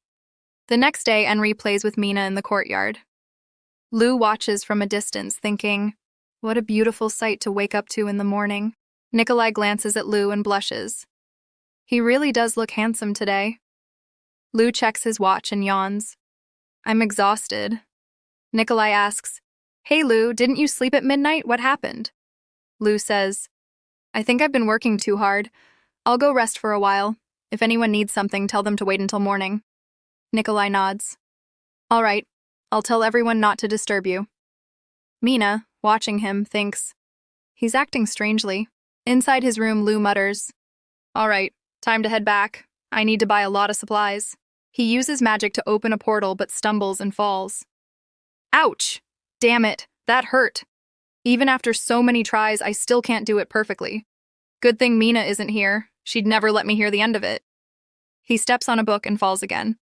The next day, Enri plays with Mina in the courtyard. Lu watches from a distance, thinking, what a beautiful sight to wake up to in the morning. Nikolai glances at Lu and blushes. He really does look handsome today. Lu checks his watch and yawns. I'm exhausted. Nikolai asks, Hey Lu, didn't you sleep at midnight? What happened? Lu says, I think I've been working too hard. I'll go rest for a while. If anyone needs something, tell them to wait until morning. Nikolai nods. All right, I'll tell everyone not to disturb you. Mina, watching him, thinks, he's acting strangely. Inside his room, Lu mutters, All right, time to head back. I need to buy a lot of supplies. He uses magic to open a portal but stumbles and falls. Ouch! Damn it, that hurt. Even after so many tries, I still can't do it perfectly. Good thing Mina isn't here. She'd never let me hear the end of it. He steps on a book and falls again.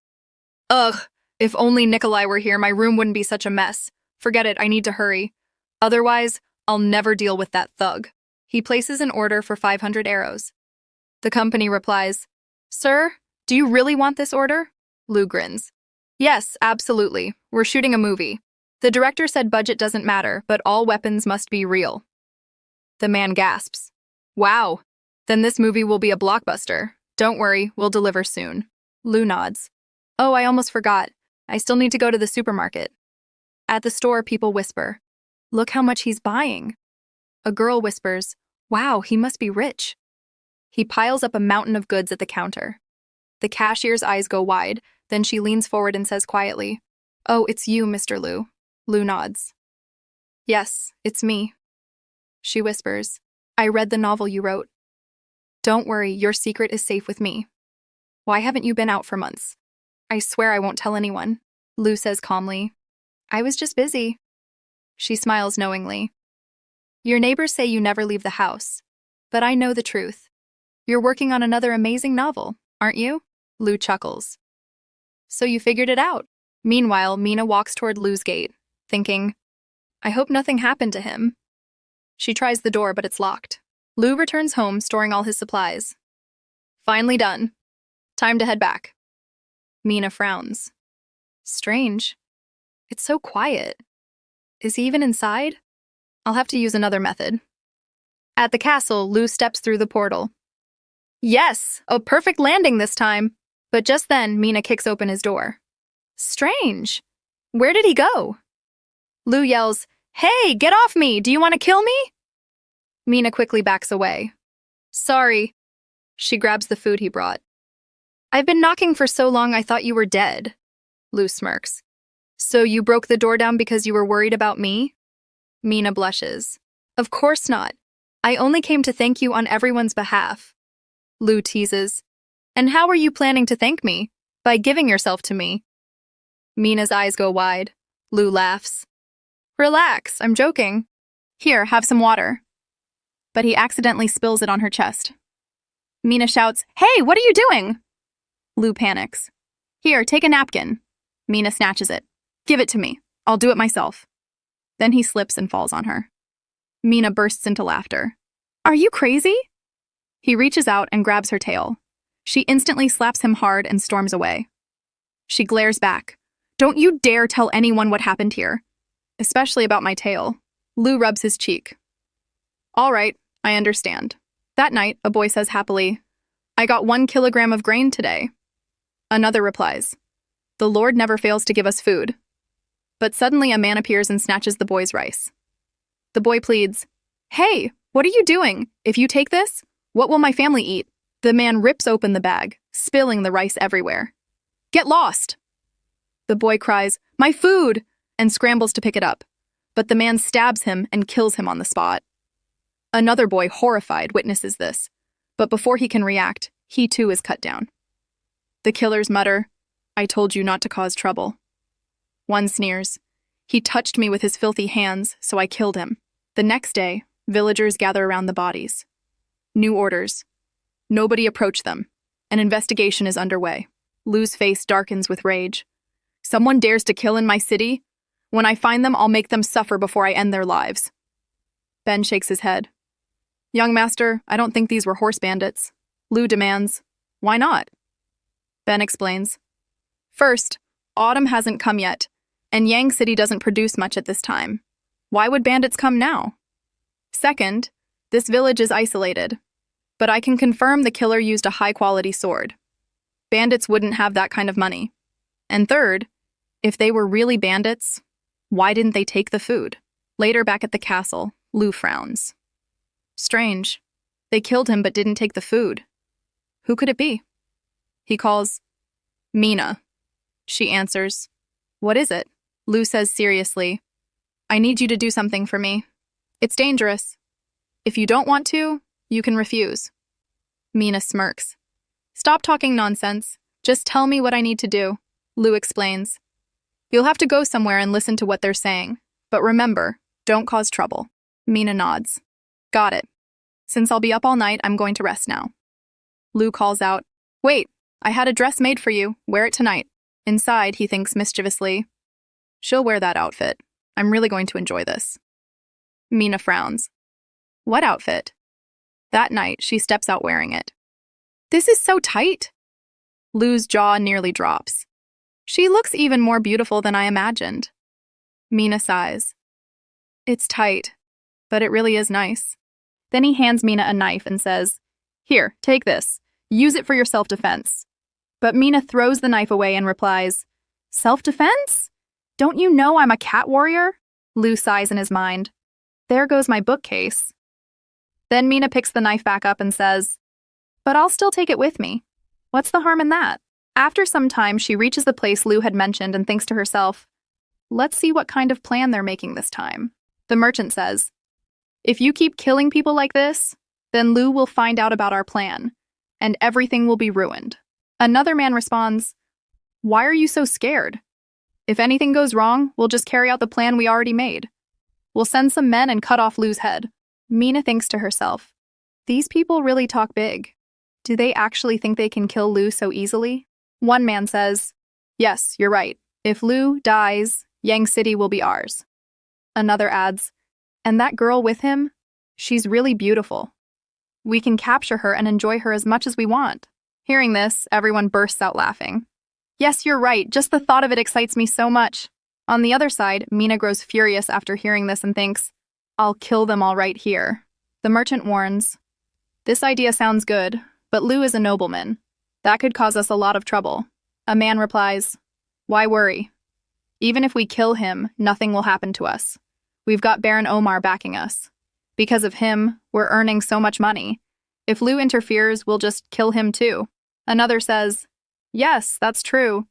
Ugh, if only Nikolai were here, my room wouldn't be such a mess. Forget it, I need to hurry. Otherwise, I'll never deal with that thug. He places an order for 500 arrows. The company replies, Sir, do you really want this order? Lu grins. Yes, absolutely. We're shooting a movie. The director said budget doesn't matter, but all weapons must be real. The man gasps. Wow, then this movie will be a blockbuster. Don't worry, we'll deliver soon. Lu nods. Oh, I almost forgot. I still need to go to the supermarket. At the store, people whisper, Look how much he's buying. A girl whispers, Wow, he must be rich. He piles up a mountain of goods at the counter. The cashier's eyes go wide, then she leans forward and says quietly, Oh, it's you, Mr. Lu. Lu nods. Yes, it's me. She whispers, I read the novel you wrote. Don't worry, your secret is safe with me. Why haven't you been out for months? I swear I won't tell anyone. Lu says calmly. I was just busy. She smiles knowingly. Your neighbors say you never leave the house, but I know the truth. You're working on another amazing novel, aren't you? Lu chuckles. So you figured it out. Meanwhile, Mina walks toward Lu's gate, thinking, I hope nothing happened to him. She tries the door, but it's locked. Lu returns home, storing all his supplies. Finally done. Time to head back. Mina frowns. Strange. It's so quiet. Is he even inside? I'll have to use another method. At the castle, Lu steps through the portal. Yes, a perfect landing this time. But just then, Mina kicks open his door. Strange. Where did he go? Lu yells, Hey, get off me! Do you want to kill me? Mina quickly backs away. Sorry. She grabs the food he brought. I've been knocking for so long I thought you were dead. Lu smirks. So you broke the door down because you were worried about me? Mina blushes. Of course not. I only came to thank you on everyone's behalf. Lu teases. And how are you planning to thank me? By giving yourself to me. Mina's eyes go wide. Lu laughs. Relax, I'm joking. Here, have some water. But he accidentally spills it on her chest. Mina shouts, Hey, what are you doing? Lu panics. Here, take a napkin. Mina snatches it. Give it to me. I'll do it myself. Then he slips and falls on her. Mina bursts into laughter. Are you crazy? He reaches out and grabs her tail. She instantly slaps him hard and storms away. She glares back. Don't you dare tell anyone what happened here. Especially about my tail. Lu rubs his cheek. All right, I understand. That night, a boy says happily, I got 1 kilogram of grain today. Another replies, The Lord never fails to give us food. But suddenly a man appears and snatches the boy's rice. The boy pleads, Hey, what are you doing? If you take this, what will my family eat? The man rips open the bag, spilling the rice everywhere. Get lost! The boy cries, My food! And scrambles to pick it up. But the man stabs him and kills him on the spot. Another boy, horrified, witnesses this. But before he can react, he too is cut down. The killers mutter, I told you not to cause trouble. One sneers, He touched me with his filthy hands, so I killed him. The next day, villagers gather around the bodies. New orders. Nobody approach them. An investigation is underway. Lu's face darkens with rage. Someone dares to kill in my city? When I find them, I'll make them suffer before I end their lives. Ben shakes his head. Young master, I don't think these were horse bandits. Lu demands, why not? Ben explains. First, autumn hasn't come yet, and Yang City doesn't produce much at this time. Why would bandits come now? Second, this village is isolated, but I can confirm the killer used a high-quality sword. Bandits wouldn't have that kind of money. And third, if they were really bandits, why didn't they take the food? Later back at the castle, Lu frowns. Strange. They killed him but didn't take the food. Who could it be? He calls, Mina. She answers, what is it? Lu says seriously, I need you to do something for me. It's dangerous. If you don't want to, you can refuse. Mina smirks. Stop talking nonsense. Just tell me what I need to do. Lu explains. You'll have to go somewhere and listen to what they're saying. But remember, don't cause trouble. Mina nods. Got it. Since I'll be up all night, I'm going to rest now. Lu calls out, wait, I had a dress made for you. Wear it tonight. Inside, he thinks mischievously. She'll wear that outfit. I'm really going to enjoy this. Mina frowns. What outfit? That night, she steps out wearing it. This is so tight. Lu's jaw nearly drops. She looks even more beautiful than I imagined. Mina sighs. It's tight, but it really is nice. Then he hands Mina a knife and says, Here, take this. Use it for your self-defense. But Mina throws the knife away and replies, Self-defense? Don't you know I'm a cat warrior? Lu sighs in his mind. There goes my bookcase. Then Mina picks the knife back up and says, But I'll still take it with me. What's the harm in that? After some time, she reaches the place Lu had mentioned and thinks to herself, Let's see what kind of plan they're making this time. The merchant says, If you keep killing people like this, then Lu will find out about our plan, and everything will be ruined. Another man responds, Why are you so scared? If anything goes wrong, we'll just carry out the plan we already made. We'll send some men and cut off Lu's head. Mina thinks to herself, These people really talk big. Do they actually think they can kill Lu so easily? One man says, Yes, you're right. If Lu dies, Yang City will be ours. Another adds, And that girl with him? She's really beautiful. We can capture her and enjoy her as much as we want. Hearing this, everyone bursts out laughing. Yes, you're right. Just the thought of it excites me so much. On the other side, Mina grows furious after hearing this and thinks, I'll kill them all right here. The merchant warns, This idea sounds good, but Lu is a nobleman. That could cause us a lot of trouble. A man replies, Why worry? Even if we kill him, nothing will happen to us. We've got Baron Omar backing us. Because of him, we're earning so much money. If Lu interferes, we'll just kill him too. Another says, Yes, that's true.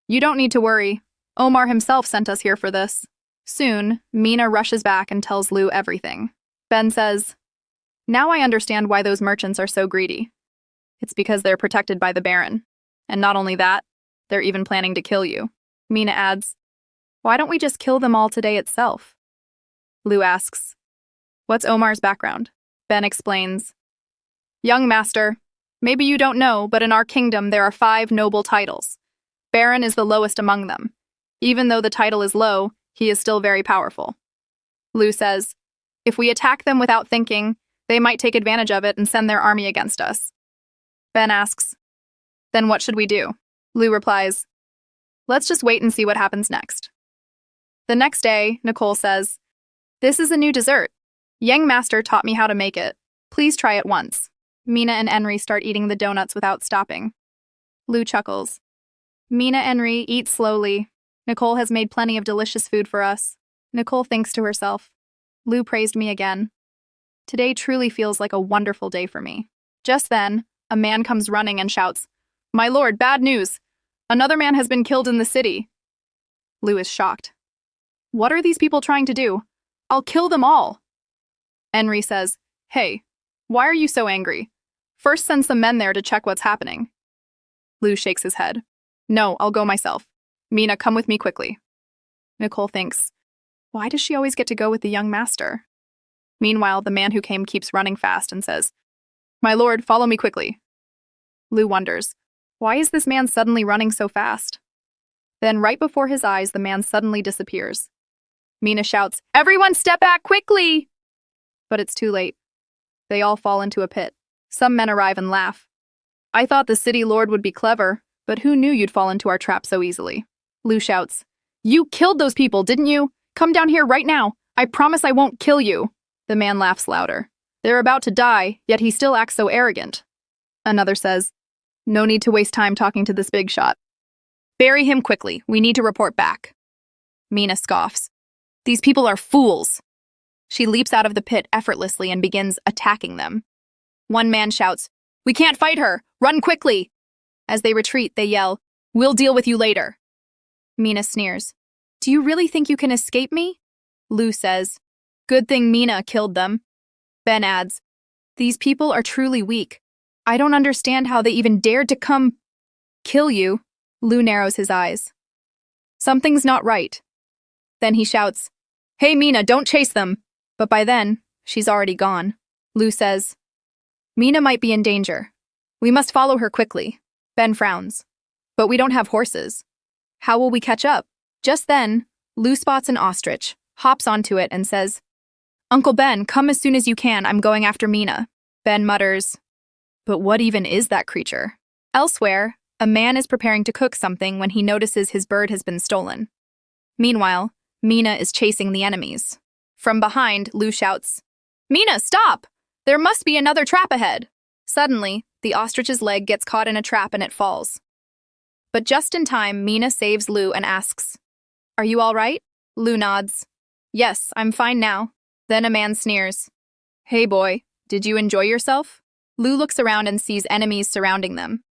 You don't need to worry. Omar himself sent us here for this. Soon, Mina rushes back and tells Lu everything. Ben says, Now I understand why those merchants are so greedy. It's because they're protected by the Baron. And not only that, they're even planning to kill you. Mina adds, Why don't we just kill them all today itself? Lu asks, What's Omar's background? Ben explains, Young master, maybe you don't know, but in our kingdom there are 5 noble titles. Baron is the lowest among them. Even though the title is low, he is still very powerful. Lu says, If we attack them without thinking, they might take advantage of it and send their army against us. Ben asks, Then what should we do? Lu replies, Let's just wait and see what happens next. The next day, Nicole says, This is a new dessert. Yang Master taught me how to make it. Please try it once. Mina and Henry start eating the donuts without stopping. Lu chuckles. Mina and Henry eat slowly. Nicole has made plenty of delicious food for us. Nicole thinks to herself, Lu praised me again. Today truly feels like a wonderful day for me. Just then, a man comes running and shouts, My lord, bad news! Another man has been killed in the city. Lu is shocked. What are these people trying to do? I'll kill them all. Henry says, Hey, why are you so angry? First send some men there to check what's happening. Lu shakes his head. No, I'll go myself. Mina, come with me quickly. Nicole thinks, Why does she always get to go with the young master? Meanwhile, the man who came keeps running fast and says, "My lord, follow me quickly." Lu wonders, why is this man suddenly running so fast? Then, right before his eyes, the man suddenly disappears. Mina shouts, "Everyone step back quickly!" But it's too late. They all fall into a pit. Some men arrive and laugh. "I thought the city lord would be clever, but who knew you'd fall into our trap so easily?" Lu shouts, "You killed those people, didn't you? Come down here right now. I promise I won't kill you." The man laughs louder. They're about to die, yet he still acts so arrogant. Another says, "No need to waste time talking to this big shot. Bury him quickly. We need to report back." Mina scoffs. "These people are fools." She leaps out of the pit effortlessly and begins attacking them. One man shouts, "We can't fight her! Run quickly!" As they retreat, they yell, "We'll deal with you later." Mina sneers. "Do you really think you can escape me?" Lu says, "Good thing Mina killed them." Ben adds, "These people are truly weak. I don't understand how they even dared to come kill you." Lu narrows his eyes. Something's not right. Then he shouts, "Hey Mina, don't chase them." But by then, she's already gone. Lu says, "Mina might be in danger. We must follow her quickly." Ben frowns. "But we don't have horses. How will we catch up?" Just then, Lu spots an ostrich, hops onto it, and says, "Uncle Ben, come as soon as you can. I'm going after Mina." Ben mutters, "But what even is that creature?" Elsewhere, a man is preparing to cook something when he notices his bird has been stolen. Meanwhile, Mina is chasing the enemies. From behind, Lu shouts, "Mina, stop! There must be another trap ahead." Suddenly, the ostrich's leg gets caught in a trap and it falls. But just in time, Mina saves Lu and asks, "Are you all right?" Lu nods. "Yes, I'm fine now." Then a man sneers, "Hey boy, did you enjoy yourself?" Lu looks around and sees enemies surrounding them.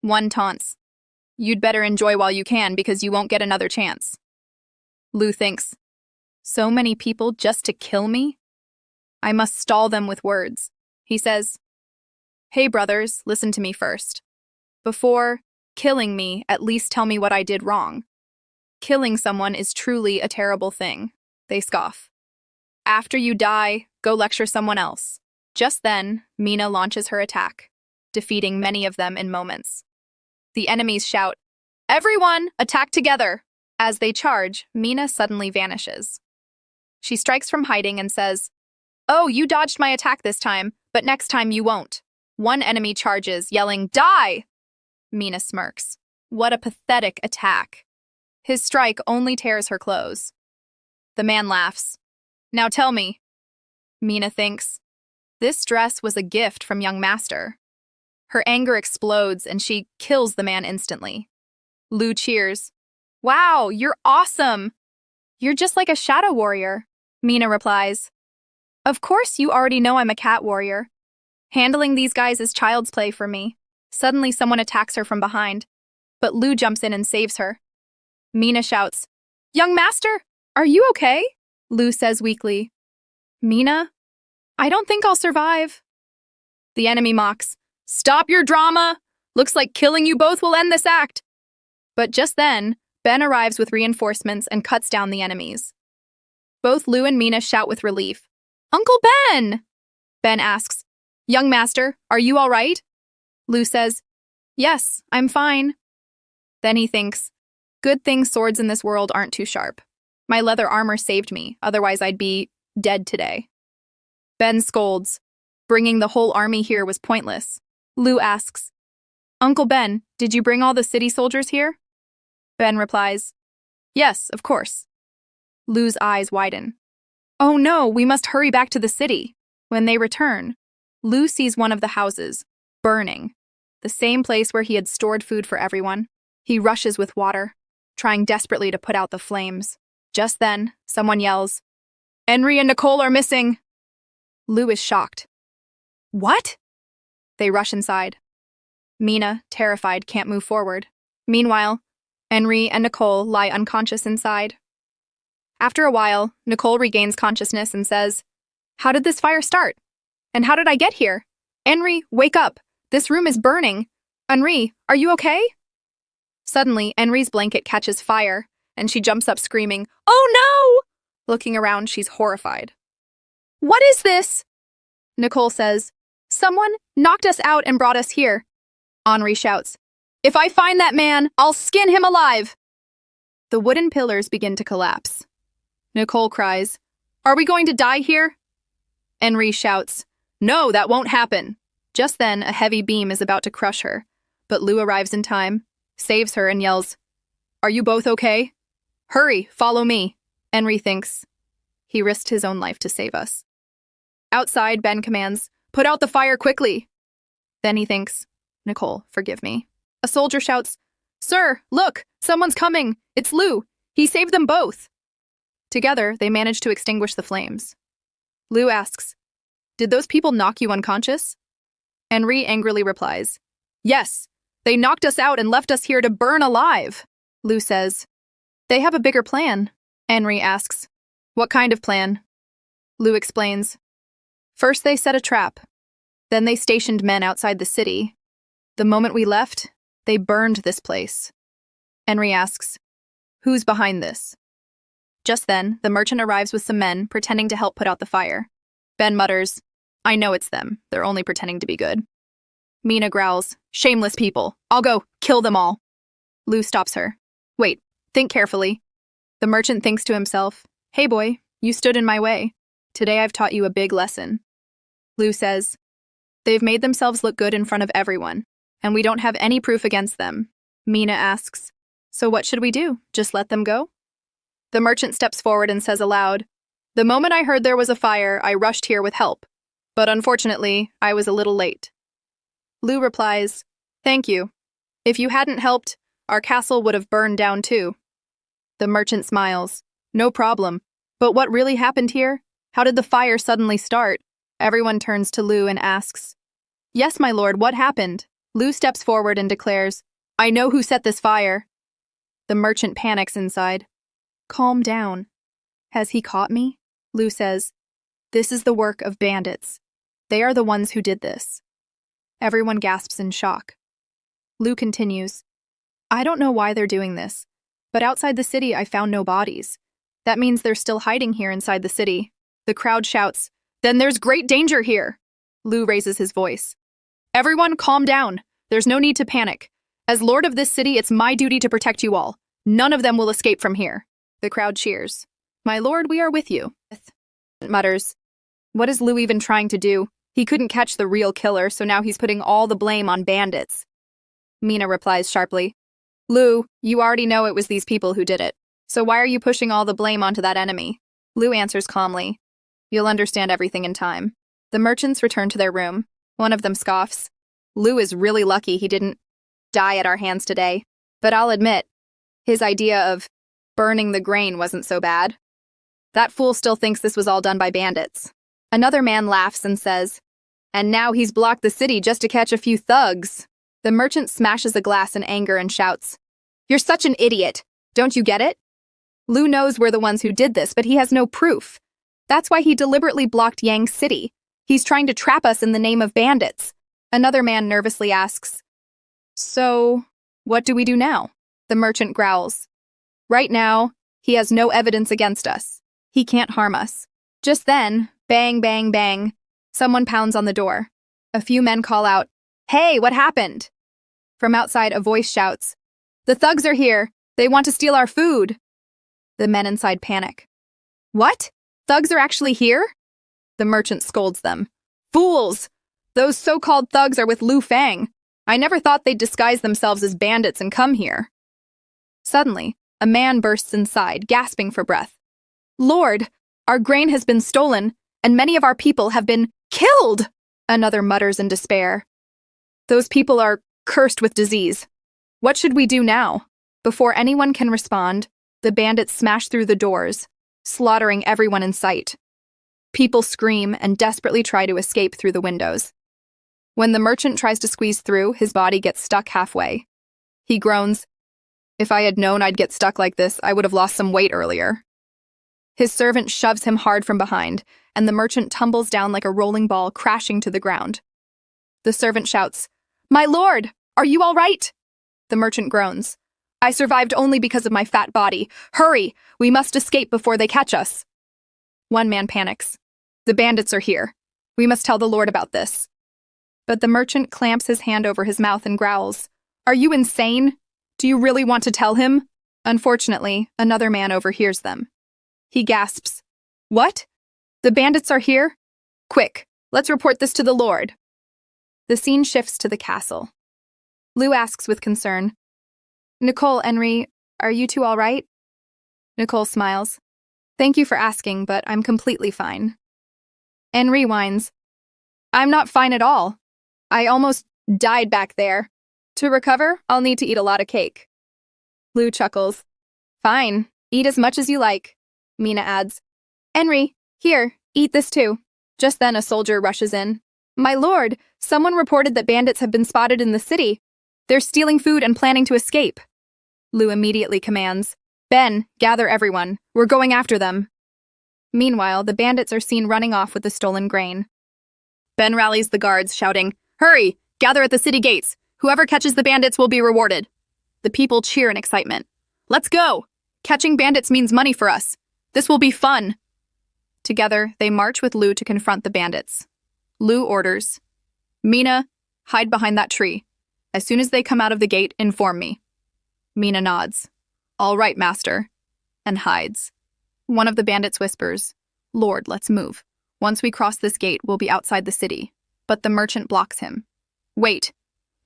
One taunts, "You'd better enjoy while you can because you won't get another chance." Lu thinks, "So many people just to kill me? I must stall them with words." He says, "Hey brothers, listen to me first. Before killing me, at least tell me what I did wrong. Killing someone is truly a terrible thing." They scoff. "After you die, go lecture someone else." Just then, Mina launches her attack, defeating many of them in moments. The enemies shout, "Everyone, attack together!" As they charge, Mina suddenly vanishes. She strikes from hiding and says, "Oh, you dodged my attack this time, but next time you won't." One enemy charges, yelling, "Die!" Mina smirks. What a pathetic attack. His strike only tears her clothes. The man laughs. "Now tell me." Mina thinks, this dress was a gift from young master. Her anger explodes and she kills the man instantly. Lu cheers. "Wow, you're awesome! You're just like a shadow warrior." Mina replies, "Of course you already know I'm a cat warrior. Handling these guys is child's play for me." Suddenly someone attacks her from behind, but Lu jumps in and saves her. Mina shouts, "Young master, are you okay?" Lu says weakly, "Mina, I don't think I'll survive." The enemy mocks, "Stop your drama! Looks like killing you both will end this act." But just then, Ben arrives with reinforcements and cuts down the enemies. Both Lu and Mina shout with relief, "Uncle Ben!" Ben asks, "Young master, are you all right?" Lu says, "Yes, I'm fine." Then he thinks, good thing swords in this world aren't too sharp. My leather armor saved me, otherwise I'd be dead today. Ben scolds, "Bringing the whole army here was pointless." Lu asks, "Uncle Ben, did you bring all the city soldiers here?" Ben replies, "Yes, of course." Lu's eyes widen. "Oh no, we must hurry back to the city." When they return, Lu sees one of the houses, burning, the same place where he had stored food for everyone. He rushes with water, trying desperately to put out the flames. Just then, someone yells, "Henry and Nicole are missing!" Lu is shocked. "What?" They rush inside. Mina, terrified, can't move forward. Meanwhile, Henry and Nicole lie unconscious inside. After a while, Nicole regains consciousness and says, "How did this fire start? And how did I get here? Henry, wake up! This room is burning! Henry, are you okay?" Suddenly, Henry's blanket catches fire, and she jumps up screaming, "Oh no!" Looking around, she's horrified. What is this? Nicole says, someone knocked us out and brought us here. Henri shouts, if I find that man, I'll skin him alive. The wooden pillars begin to collapse. Nicole cries, are we going to die here? Henri shouts, no, that won't happen. Just then, a heavy beam is about to crush her, but Lu arrives in time, saves her, and yells, are you both okay? Hurry, follow me. Henri thinks, he risked his own life to save us. Outside, Ben commands, put out the fire quickly. Then he thinks, Nicole, forgive me. A soldier shouts, sir, look, someone's coming. It's Lu. He saved them both. Together, they manage to extinguish the flames. Lu asks, did those people knock you unconscious? Henri angrily replies, yes, they knocked us out and left us here to burn alive. Lu says, they have a bigger plan. Henri asks, what kind of plan? Lu explains, first they set a trap. Then they stationed men outside the city. The moment we left, they burned this place. Henri asks, who's behind this? Just then, the merchant arrives with some men, pretending to help put out the fire. Ben mutters, I know it's them. They're only pretending to be good. Mina growls, shameless people. I'll go kill them all. Lu stops her. Wait, think carefully. The merchant thinks to himself, hey boy, you stood in my way. Today I've taught you a big lesson. Lu says, they've made themselves look good in front of everyone, and we don't have any proof against them. Mina asks, so what should we do? Just let them go? The merchant steps forward and says aloud, the moment I heard there was a fire, I rushed here with help. But unfortunately, I was a little late. Lu replies, thank you. If you hadn't helped, our castle would have burned down too. The merchant smiles, no problem. But what really happened here? How did the fire suddenly start? Everyone turns to Lu and asks, yes, my lord, what happened? Lu steps forward and declares, I know who set this fire. The merchant panics inside. Calm down. Has he caught me? Lu says, this is the work of bandits. They are the ones who did this. Everyone gasps in shock. Lu continues, I don't know why they're doing this, but outside the city I found no bodies. That means they're still hiding here inside the city. The crowd shouts, then there's great danger here. Lu raises his voice. Everyone calm down. There's no need to panic. As lord of this city, it's my duty to protect you all. None of them will escape from here. The crowd cheers. My lord, we are with you. Mutters, what is Lu even trying to do? He couldn't catch the real killer, so now he's putting all the blame on bandits. Mina replies sharply, Lu, you already know it was these people who did it. So why are you pushing all the blame onto that enemy? Lu answers calmly, you'll understand everything in time. The merchants return to their room. One of them scoffs. Lu is really lucky he didn't die at our hands today. But I'll admit, his idea of burning the grain wasn't so bad. That fool still thinks this was all done by bandits. Another man laughs and says, and now he's blocked the city just to catch a few thugs. The merchant smashes a glass in anger and shouts, you're such an idiot. Don't you get it? Lu knows we're the ones who did this, but he has no proof. That's why he deliberately blocked Yang City. He's trying to trap us in the name of bandits. Another man nervously asks, so, what do we do now? The merchant growls. Right now, he has no evidence against us. He can't harm us. Just then, bang, bang, bang, someone pounds on the door. A few men call out, hey, what happened? From outside, a voice shouts, the thugs are here. They want to steal our food. The men inside panic. What? Thugs are actually here? The merchant scolds them. Fools! Those so-called thugs are with Lu Feng. I never thought they'd disguise themselves as bandits and come here. Suddenly, a man bursts inside, gasping for breath. Lord, our grain has been stolen, and many of our people have been killed! Another mutters in despair. Those people are cursed with disease. What should we do now? Before anyone can respond, the bandits smash through the doors, slaughtering everyone in sight. People scream and desperately try to escape through the windows. When the merchant tries to squeeze through, his body gets stuck halfway. He groans, if I had known I'd get stuck like this, I would have lost some weight earlier. His servant shoves him hard from behind, and the merchant tumbles down like a rolling ball, crashing to the ground. The servant shouts, my lord, are you all right? The merchant groans. I survived only because of my fat body. Hurry, we must escape before they catch us. One man panics. The bandits are here. We must tell the Lord about this. But the merchant clamps his hand over his mouth and growls. Are you insane? Do you really want to tell him? Unfortunately, another man overhears them. He gasps. What? The bandits are here? Quick, let's report this to the Lord. The scene shifts to the castle. Lu asks with concern. Nicole, Henry, are you two all right? Nicole smiles. Thank you for asking, but I'm completely fine. Henry whines. I'm not fine at all. I almost died back there. To recover, I'll need to eat a lot of cake. Lu chuckles. Fine, eat as much as you like. Mina adds. Henry, here, eat this too. Just then a soldier rushes in. My lord, someone reported that bandits have been spotted in the city. They're stealing food and planning to escape. Lu immediately commands. Ben, gather everyone. We're going after them. Meanwhile, the bandits are seen running off with the stolen grain. Ben rallies the guards, shouting, Hurry! Gather at the city gates! Whoever catches the bandits will be rewarded. The people cheer in excitement. Let's go! Catching bandits means money for us. This will be fun. Together, they march with Lu to confront the bandits. Lu orders, Mina, hide behind that tree. As soon as they come out of the gate, inform me. Mina nods. All right, master. And hides. One of the bandits whispers, Lord, let's move. Once we cross this gate, we'll be outside the city. But the merchant blocks him. Wait.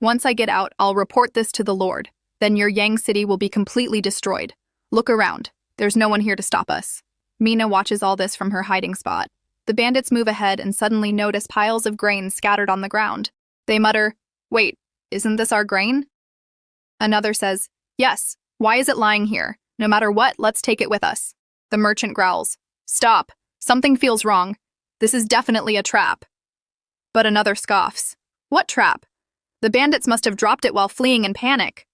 Once I get out, I'll report this to the Lord. Then your Yang city will be completely destroyed. Look around. There's no one here to stop us. Mina watches all this from her hiding spot. The bandits move ahead and suddenly notice piles of grain scattered on the ground. They mutter, Wait, isn't this our grain? Another says, Yes, why is it lying here? No matter what, let's take it with us. The merchant growls, Stop, something feels wrong. This is definitely a trap. But another scoffs, What trap? The bandits must have dropped it while fleeing in panic.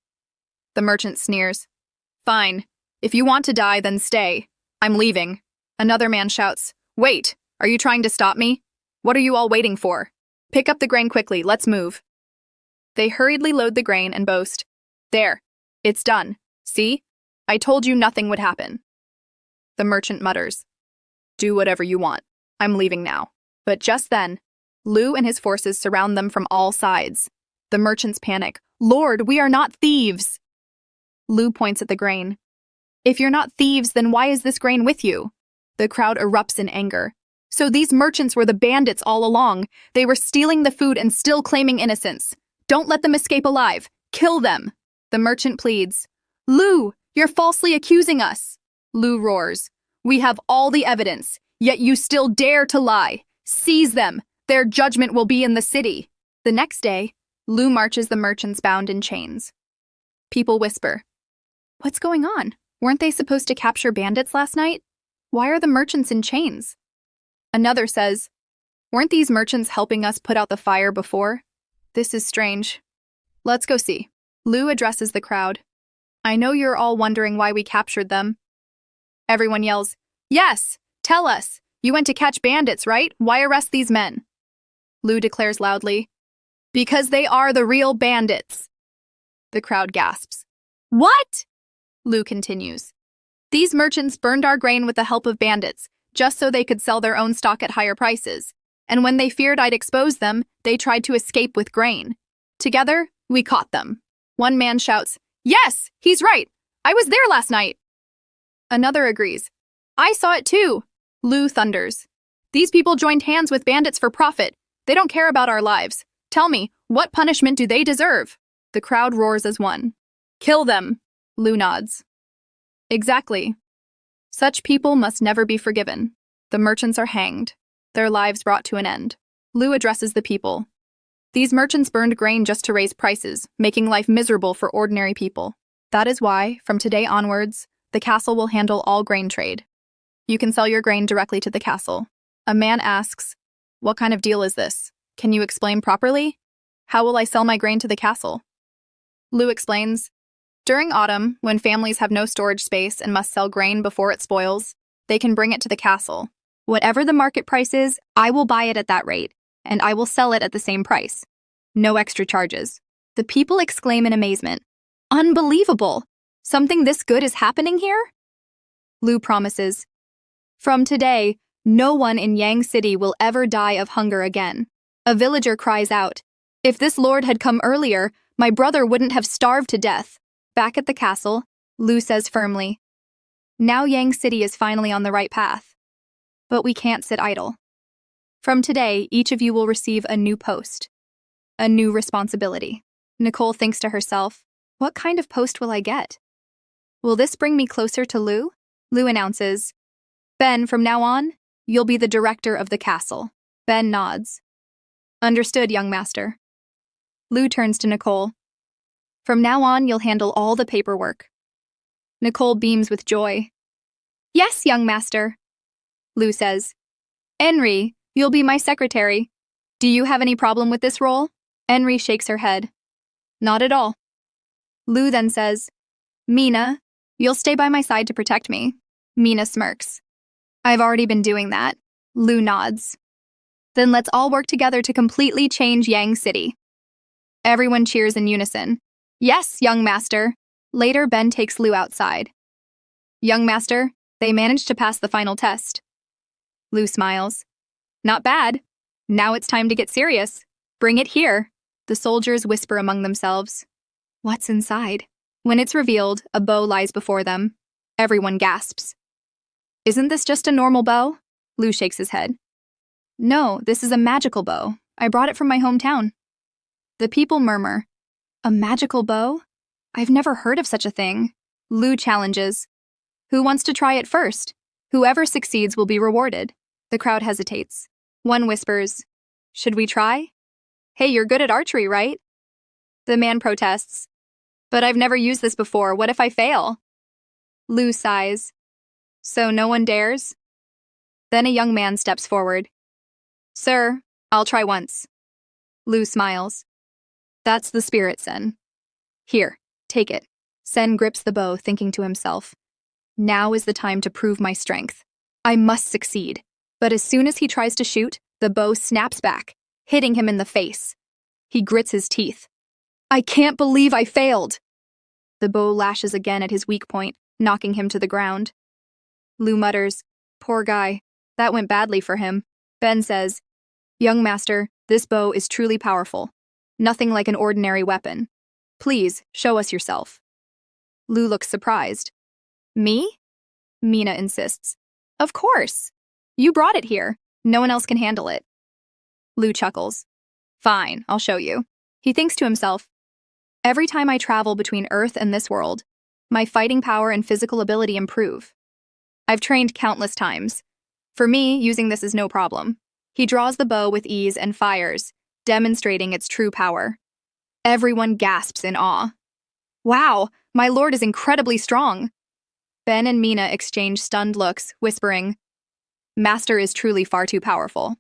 The merchant sneers, Fine, if you want to die, then stay. I'm leaving. Another man shouts, Wait, are you trying to stop me? What are you all waiting for? Pick up the grain quickly, let's move. They hurriedly load the grain and boast, There, it's done. See? I told you nothing would happen. The merchant mutters, Do whatever you want. I'm leaving now. But just then, Lu and his forces surround them from all sides. The merchants panic, Lord, we are not thieves. Lu points at the grain. If you're not thieves, then why is this grain with you? The crowd erupts in anger. So these merchants were the bandits all along. They were stealing the food and still claiming innocence. Don't let them escape alive. Kill them. The merchant pleads. Lu, you're falsely accusing us. Lu roars. We have all the evidence, yet you still dare to lie. Seize them. Their judgment will be in the city. The next day, Lu marches the merchants bound in chains. People whisper. What's going on? Weren't they supposed to capture bandits last night? Why are the merchants in chains? Another says, Weren't these merchants helping us put out the fire before? This is strange. Let's go see. Lu addresses the crowd. I know you're all wondering why we captured them. Everyone yells, Yes, tell us. You went to catch bandits, right? Why arrest these men? Lu declares loudly, Because they are the real bandits. The crowd gasps. What? Lu continues. These merchants burned our grain with the help of bandits, just so they could sell their own stock at higher prices. And when they feared I'd expose them, they tried to escape with grain. Together, we caught them. One man shouts, Yes, he's right. I was there last night. Another agrees. I saw it too. Lu thunders. These people joined hands with bandits for profit. They don't care about our lives. Tell me, what punishment do they deserve? The crowd roars as one. Kill them. Lu nods. Exactly. Such people must never be forgiven. The merchants are hanged. Their lives brought to an end. Lu addresses the people. These merchants burned grain just to raise prices, making life miserable for ordinary people. That is why, from today onwards, the castle will handle all grain trade. You can sell your grain directly to the castle. A man asks, What kind of deal is this? Can you explain properly? How will I sell my grain to the castle? Lu explains, During autumn, when families have no storage space and must sell grain before it spoils, they can bring it to the castle. Whatever the market price is, I will buy it at that rate, and I will sell it at the same price. No extra charges. The people exclaim in amazement. Unbelievable! Something this good is happening here? Lu promises, From today, No one in Yang City will ever die of hunger again. A villager cries out, "If this lord had come earlier, my brother wouldn't have starved to death." Back at the castle, Lu says firmly, "Now Yang City is finally on the right path. But we can't sit idle. From today, each of you will receive a new post, a new responsibility." Nicole thinks to herself, what kind of post will I get? Will this bring me closer to Lu? Lu announces, "Ben, from now on, you'll be the director of the castle." Ben nods. "Understood, young master." Lu turns to Nicole. "From now on, you'll handle all the paperwork." Nicole beams with joy. "Yes, young master." Lu says, "Henry, you'll be my secretary. Do you have any problem with this role?" Henry shakes her head. "Not at all." Lu then says, "Mina, you'll stay by my side to protect me." Mina smirks. "I've already been doing that." Lu nods. "Then let's all work together to completely change Yang City." Everyone cheers in unison. "Yes, young master." Later, Ben takes Lu outside. "Young master, they managed to pass the final test." Lu smiles. "Not bad. Now it's time to get serious. Bring it here." The soldiers whisper among themselves. What's inside? When it's revealed, a bow lies before them. Everyone gasps. "Isn't this just a normal bow?" Lu shakes his head. "No, this is a magical bow. I brought it from my hometown." The people murmur. "A magical bow? I've never heard of such a thing." Lu challenges. "Who wants to try it first? Whoever succeeds will be rewarded." The crowd hesitates. One whispers, "Should we try?" "Hey, you're good at archery, right?" The man protests. "But I've never used this before. What if I fail?" Lu sighs. "So no one dares?" Then a young man steps forward. "Sir, I'll try once." Lu smiles. "That's the spirit, Sen. Here, take it." Sen grips the bow, thinking to himself, "Now is the time to prove my strength. I must succeed." But as soon as he tries to shoot, the bow snaps back, hitting him in the face. He grits his teeth. "I can't believe I failed." The bow lashes again at his weak point, knocking him to the ground. Lu mutters, "Poor guy. That went badly for him." Ben says, "Young master, this bow is truly powerful. Nothing like an ordinary weapon. Please, show us yourself." Lu looks surprised. "Me?" Mina insists. "Of course. You brought it here. No one else can handle it." Lu chuckles. "Fine, I'll show you." He thinks to himself, "Every time I travel between Earth and this world, my fighting power and physical ability improve. I've trained countless times. For me, using this is no problem." He draws the bow with ease and fires, demonstrating its true power. Everyone gasps in awe. "Wow, my lord is incredibly strong." Ben and Mina exchange stunned looks, whispering, "Master is truly far too powerful."